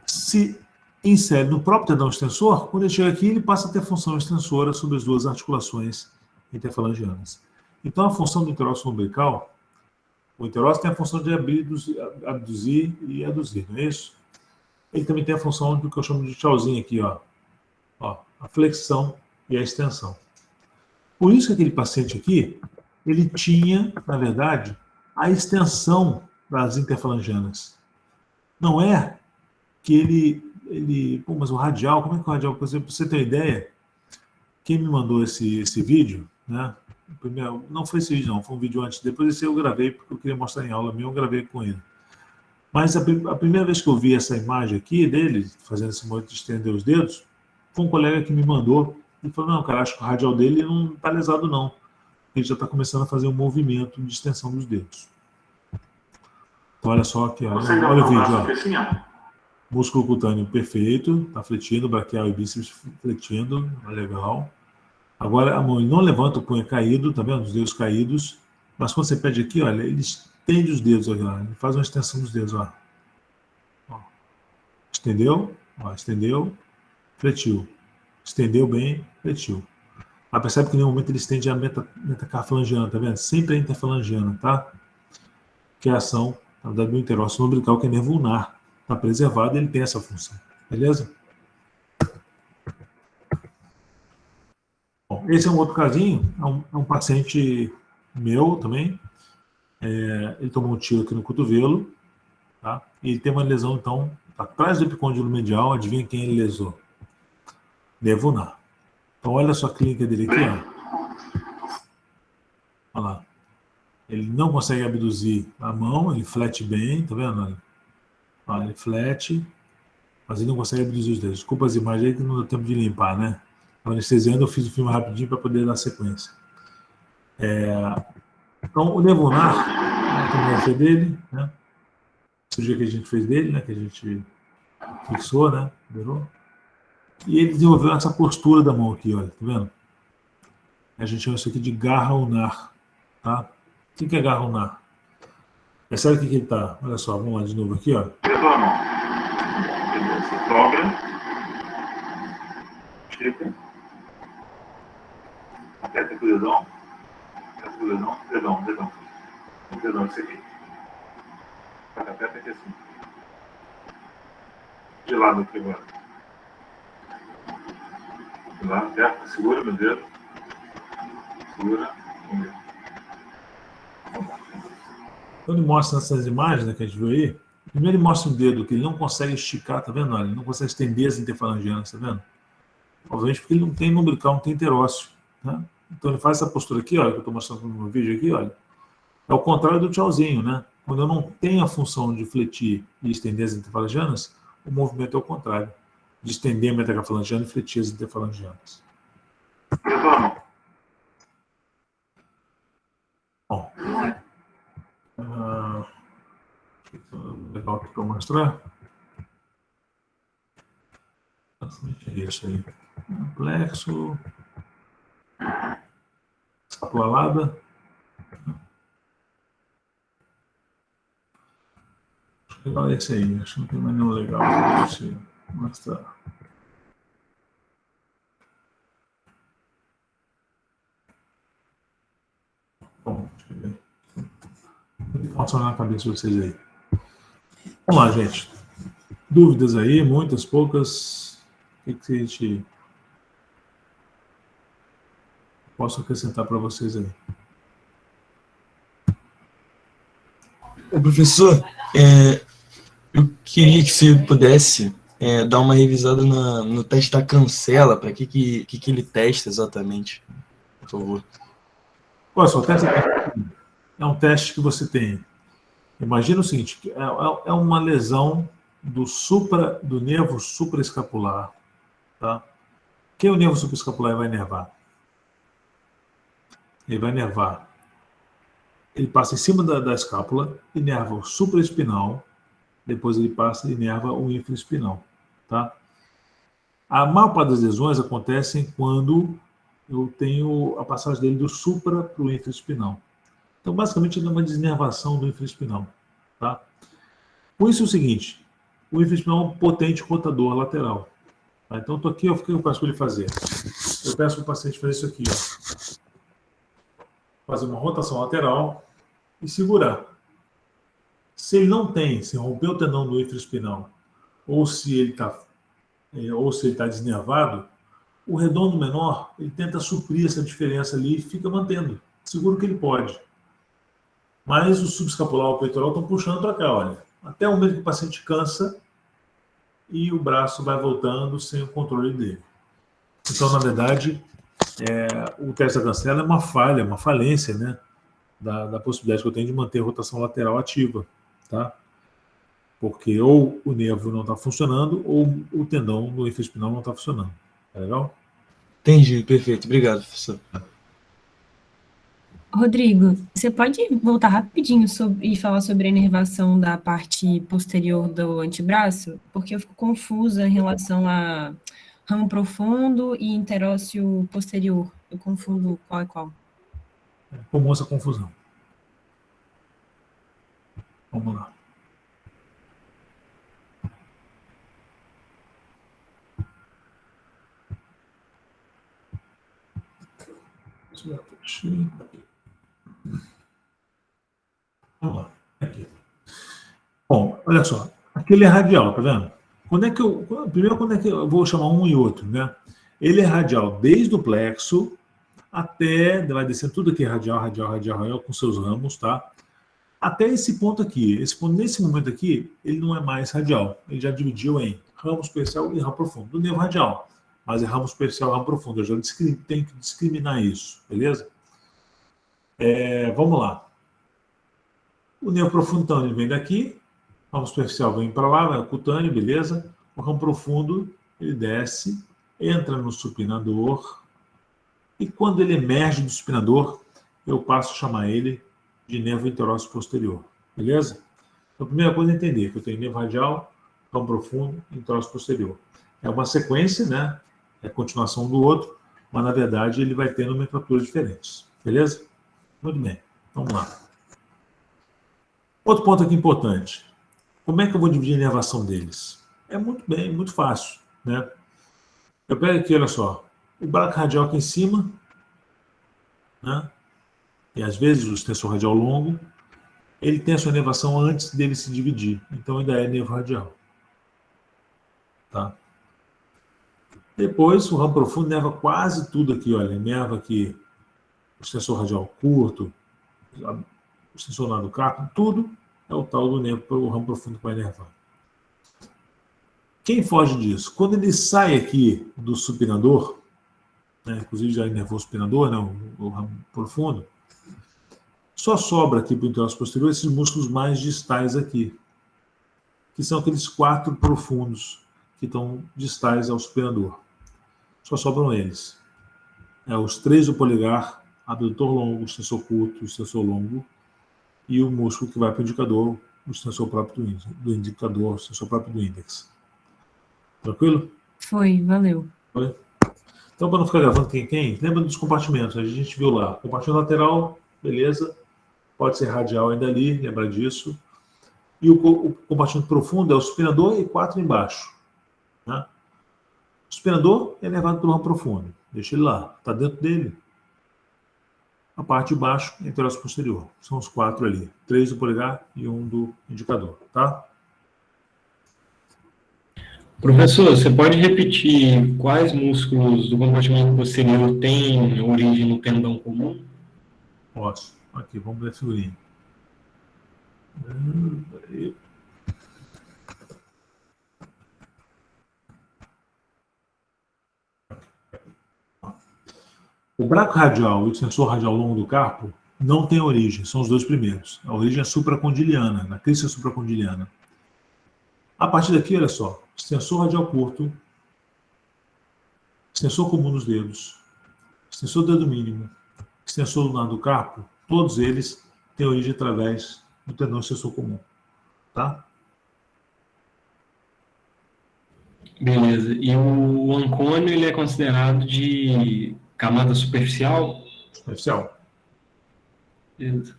se insere no próprio tendão extensor, quando ele chega aqui, ele passa a ter função extensora sobre as 2 articulações interfalangianas. Então, a função do interósseo lumbrical, o interósseo tem a função de abduzir e aduzir, não é isso? Ele também tem a função do que eu chamo de tchauzinho aqui, ó, a flexão e a extensão. Por isso que aquele paciente aqui, ele tinha, na verdade, a extensão das interfalangianas. Não é que ele pô, mas o radial, como é que o radial, pra você ter uma ideia, quem me mandou esse vídeo, né? Primeiro, não foi esse vídeo não, foi um vídeo antes, depois esse eu gravei, porque eu queria mostrar em aula mesmo, eu gravei com ele. Mas a primeira vez que eu vi essa imagem aqui dele, fazendo esse movimento de estender os dedos, foi um colega que me mandou, e falou, não, cara, acho que o radial dele não está lesado não, ele já está começando a fazer um movimento de extensão dos dedos. Então, olha só aqui, olha o vídeo, ó. Músculo cutâneo perfeito, está fletindo, braquial e bíceps fletindo, legal. Agora a mão, ele não levanta, o punho é caído, tá vendo? Os dedos caídos. Mas quando você pede aqui, olha, ele estende os dedos, olha, ele faz uma extensão dos dedos, ó. Estendeu, ó, estendeu, fletiu. Estendeu bem, fletiu. Mas percebe que em nenhum momento ele estende a metacarpo falangiana, tá vendo? Sempre a interfalangiana, tá? Que é a ação, na verdade, do interósseo lumbrical, que é nervo ulnar. Está preservado, ele tem essa função. Beleza? Bom, esse é um outro casinho, é um paciente meu também. Ele tomou um tiro aqui no cotovelo, tá? E ele tem uma lesão, então, atrás do epicôndilo medial, adivinha quem ele lesou? Nervo ulnar. Então, olha só a clínica dele aqui, ó. Olha lá. Ele não consegue abduzir a mão, ele flete bem, tá vendo? Olha, ele flete, mas ele não consegue abduzir os dedos. Desculpa as imagens aí que não deu tempo de limpar, né? Anestesiando, eu fiz o filme rapidinho para poder dar sequência. Então, o nervo ulnar, a tomografia dele, né? Esse dia que a gente fez dele, né? Que a gente fixou, né? Virou. E ele desenvolveu essa postura da mão aqui, olha, tá vendo? A gente chama isso aqui de garra ulnar, tá? O que é garra ulnar? Percebe o que ele tá? Olha só, vamos lá de novo aqui, ó. Retorna a mão. Você dobra. Estica. Aperta com o dedão. Aperta com o dedão. Dedão. O dedão, esse aqui. Aperta aqui assim. De lado aqui agora. De lado, aperta. Segura meu dedo. Segura. Vamos ver. Quando ele mostra essas imagens, né, que a gente viu aí, primeiro ele mostra o dedo, que ele não consegue esticar, tá vendo? Olha, ele não consegue estender as interfalangianas, tá vendo? Obviamente porque ele não tem lumbrical, não tem interósseo, né? Então ele faz essa postura aqui, olha, que eu estou mostrando no vídeo aqui, olha. É o contrário do tchauzinho, né? Quando eu não tenho a função de fletir e estender as interfalangianas, o movimento é o contrário, de estender a metacarfalangiana e fletir as interfalangianas. Bom. Legal aqui para mostrar. É isso aí. Plexo. Escapulalada. Acho legal esse aí. Acho que não tem mais nenhum legal para você mostrar. Funciona na cabeça de vocês aí. Vamos lá, gente. Dúvidas aí, muitas, poucas. O que a gente posso acrescentar para vocês aí? Professor, eu queria que você pudesse dar uma revisada no teste da cancela, para que ele testa exatamente, por favor. Olha só, o teste é um teste que você tem. Imagina o seguinte, é uma lesão do nervo supraescapular, tá? Que o nervo supraescapular vai nervar? Ele vai nervar. Ele passa em cima da escápula, inerva o supraespinal, depois ele passa e inerva o infraespinal, tá? A maior parte das lesões acontecem quando eu tenho a passagem dele do supra para o infraespinal. Então, basicamente, ele é uma desnervação do infraespinal, tá? Com isso é o seguinte, o infraespinal é um potente rotador lateral. Tá? Então, eu estou aqui, o que eu peço para ele fazer? Eu peço para o paciente fazer isso aqui, ó. Fazer uma rotação lateral e segurar. Se ele não tem, se rompeu o tendão do infraespinal, ou se ele está desnervado, o redondo menor, ele tenta suprir essa diferença ali e fica mantendo. Seguro que ele pode. Mas o subescapular e o peitoral estão puxando para cá, olha. Até o momento que o paciente cansa e o braço vai voltando sem o controle dele. Então, na verdade, o teste da cancela é uma falha, uma falência, né? Da possibilidade que eu tenho de manter a rotação lateral ativa, tá? Porque ou o nervo não está funcionando ou o tendão do infraespinal não está funcionando. Tá legal? Entendi, perfeito. Obrigado, professor. Rodrigo, você pode voltar rapidinho e falar sobre a inervação da parte posterior do antebraço? Porque eu fico confusa em relação a ramo profundo e interósseo posterior. Eu confundo qual é qual. É comum essa confusão. Vamos lá. Vamos lá. Aqui. Bom, olha só. Aquele é radial, tá vendo? Primeiro, quando é que eu vou chamar um e outro, né? Ele é radial desde o plexo até, vai descendo tudo aqui, radial, com seus ramos, tá? Até esse ponto aqui. Nesse momento aqui, ele não é mais radial. Ele já dividiu em ramo superficial e ramo profundo. Do nervo radial. Mas é ramo superficial e ramo profundo. Eu já tenho que discriminar isso, beleza? Vamos lá. O nervo profundo, então, ele vem daqui. O ramo superficial vem para lá, vai ao cutâneo, beleza? O ramo profundo, ele desce, entra no supinador. E quando ele emerge do supinador, eu passo a chamar ele de nervo interósseo posterior, beleza? Então, a primeira coisa é entender que eu tenho nervo radial, ramo profundo e interósseo posterior. É uma sequência, né? É a continuação do outro, mas na verdade ele vai ter nomenclaturas diferentes, beleza? Muito bem, vamos lá. Outro ponto aqui importante. Como é que eu vou dividir a inervação deles? É muito bem, muito fácil, né? Eu pego aqui, olha só, o braco radial aqui em cima, né? E às vezes o extensor radial longo, ele tem a sua inervação antes dele se dividir. Então ainda é nervo radial. Tá? Depois o ramo profundo nerva quase tudo aqui, olha. Nerva aqui o extensor radial curto, o extensor lá do carpo, tudo é o tal do nervo para o ramo profundo que vai nervar. Quem foge disso? Quando ele sai aqui do supinador, né, inclusive já inervou o supinador, né, o ramo profundo, só sobra aqui para o interósseo posterior esses músculos mais distais aqui, que são aqueles 4 profundos que estão distais ao supinador. Só sobram eles. Os 3 do polegar, abdutor longo, extensor curto, extensor longo, e o músculo que vai para o indicador, o extensor próprio do indicador, o extensor próprio do índex. Tranquilo? Foi, valeu. Foi? Então, para não ficar gravando quem, lembra dos compartimentos, a gente viu lá. Compartimento lateral, beleza. Pode ser radial ainda ali, lembra disso. E o compartimento profundo é o supinador e 4 embaixo. Né? O supinador é levado pelo ramo profundo. Deixa ele lá, está dentro dele. A parte de baixo, anteroço posterior. São os 4 ali. 3 do polegar e 1 do indicador, tá? Professor, você pode repetir quais músculos do compartimento posterior têm origem no tendão comum? Posso. Aqui, vamos ver a figurinha. Peraí. O braco radial e o extensor radial longo do carpo não têm origem, são os dois primeiros. A origem é supracondiliana, na crista supracondiliana. A partir daqui, olha só, extensor radial curto, extensor comum nos dedos, extensor do dedo mínimo, extensor lunar do carpo, todos eles têm origem através do tendão extensor comum, tá? Beleza. E o ancônio, ele é considerado de camada superficial? Superficial. Beleza.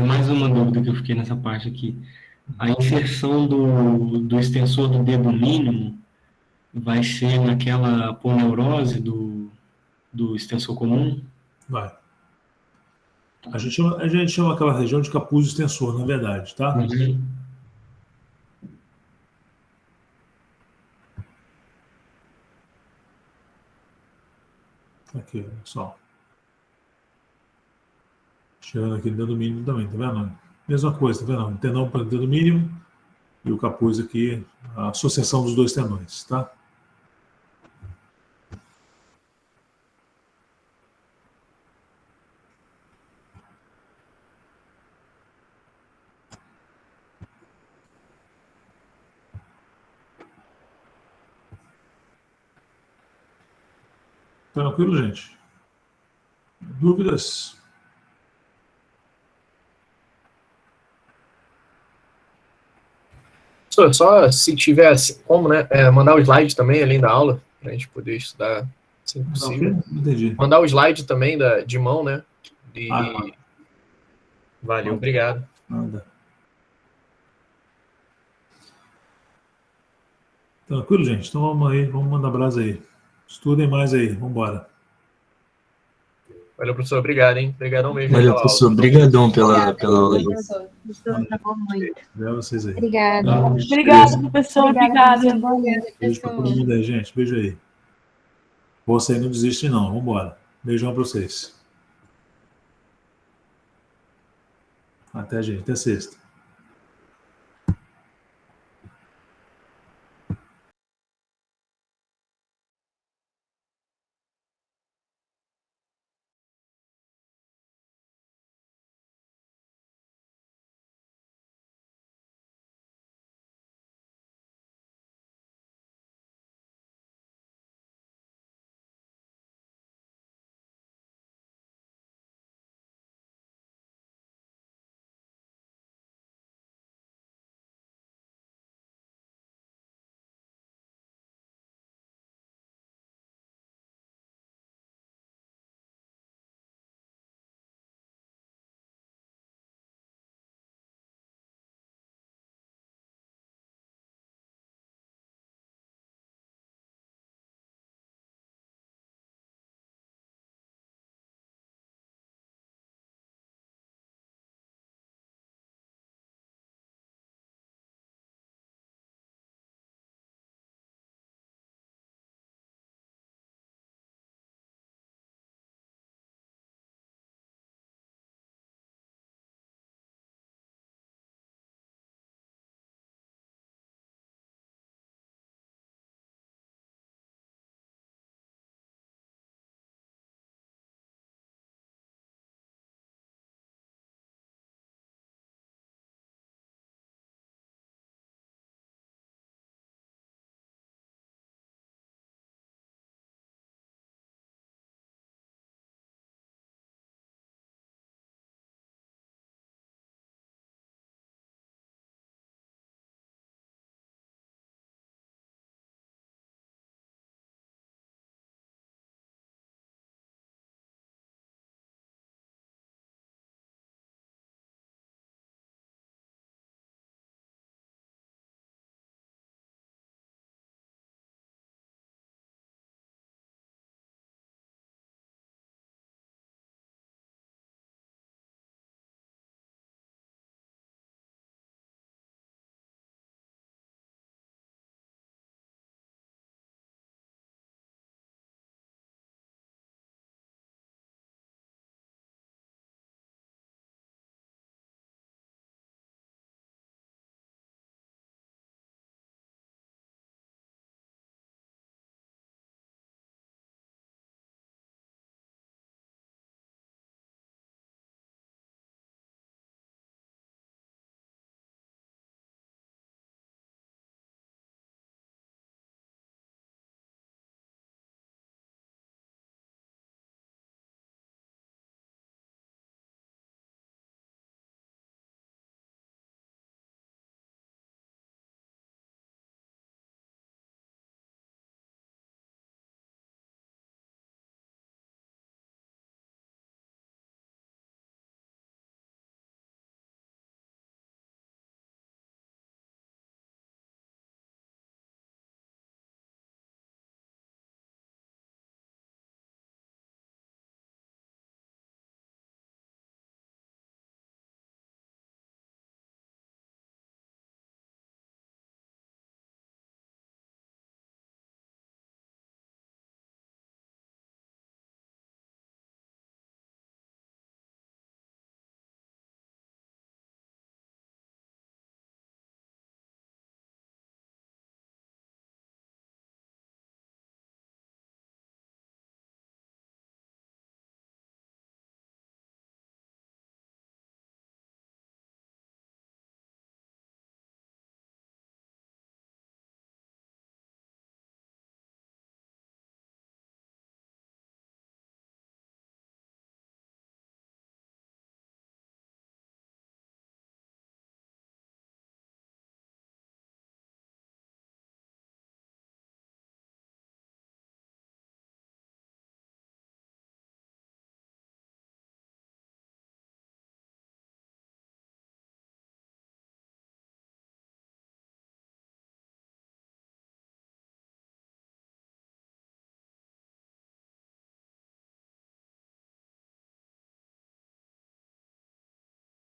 Mais uma dúvida que eu fiquei nessa parte aqui. A inserção do extensor do dedo mínimo vai ser naquela aponeurose do extensor comum? Vai. A gente chama aquela região de capuz extensor, na verdade, tá? Uhum. Aqui, olha só. Chegando aqui no dedo mínimo também, tá vendo? Mesma coisa, tá vendo? O tendão para o dedo mínimo e o capuz aqui, a associação dos dois tendões, tá? Tranquilo, gente? Dúvidas? Professor, só se tivesse como, né, mandar o slide também, além da aula, para a gente poder estudar, se possível. Não entendi. Mandar o slide também de mão, né? Tá. Valeu, obrigado. Nada. Tranquilo, gente? Então vamos aí, vamos mandar brasa aí. Estudem mais aí, vamos embora. Valeu, professor, obrigado, hein? Obrigadão mesmo. Valeu, professor. Obrigadão pela aula aí. Professor, muito. Obrigado a vocês aí. Obrigada. Tá? Obrigada, professor. Obrigada. Beijo pra todo mundo aí, gente. Beijo aí. Você aí não desiste, não. Vamos embora. Beijão pra vocês. Até, gente. Até sexta.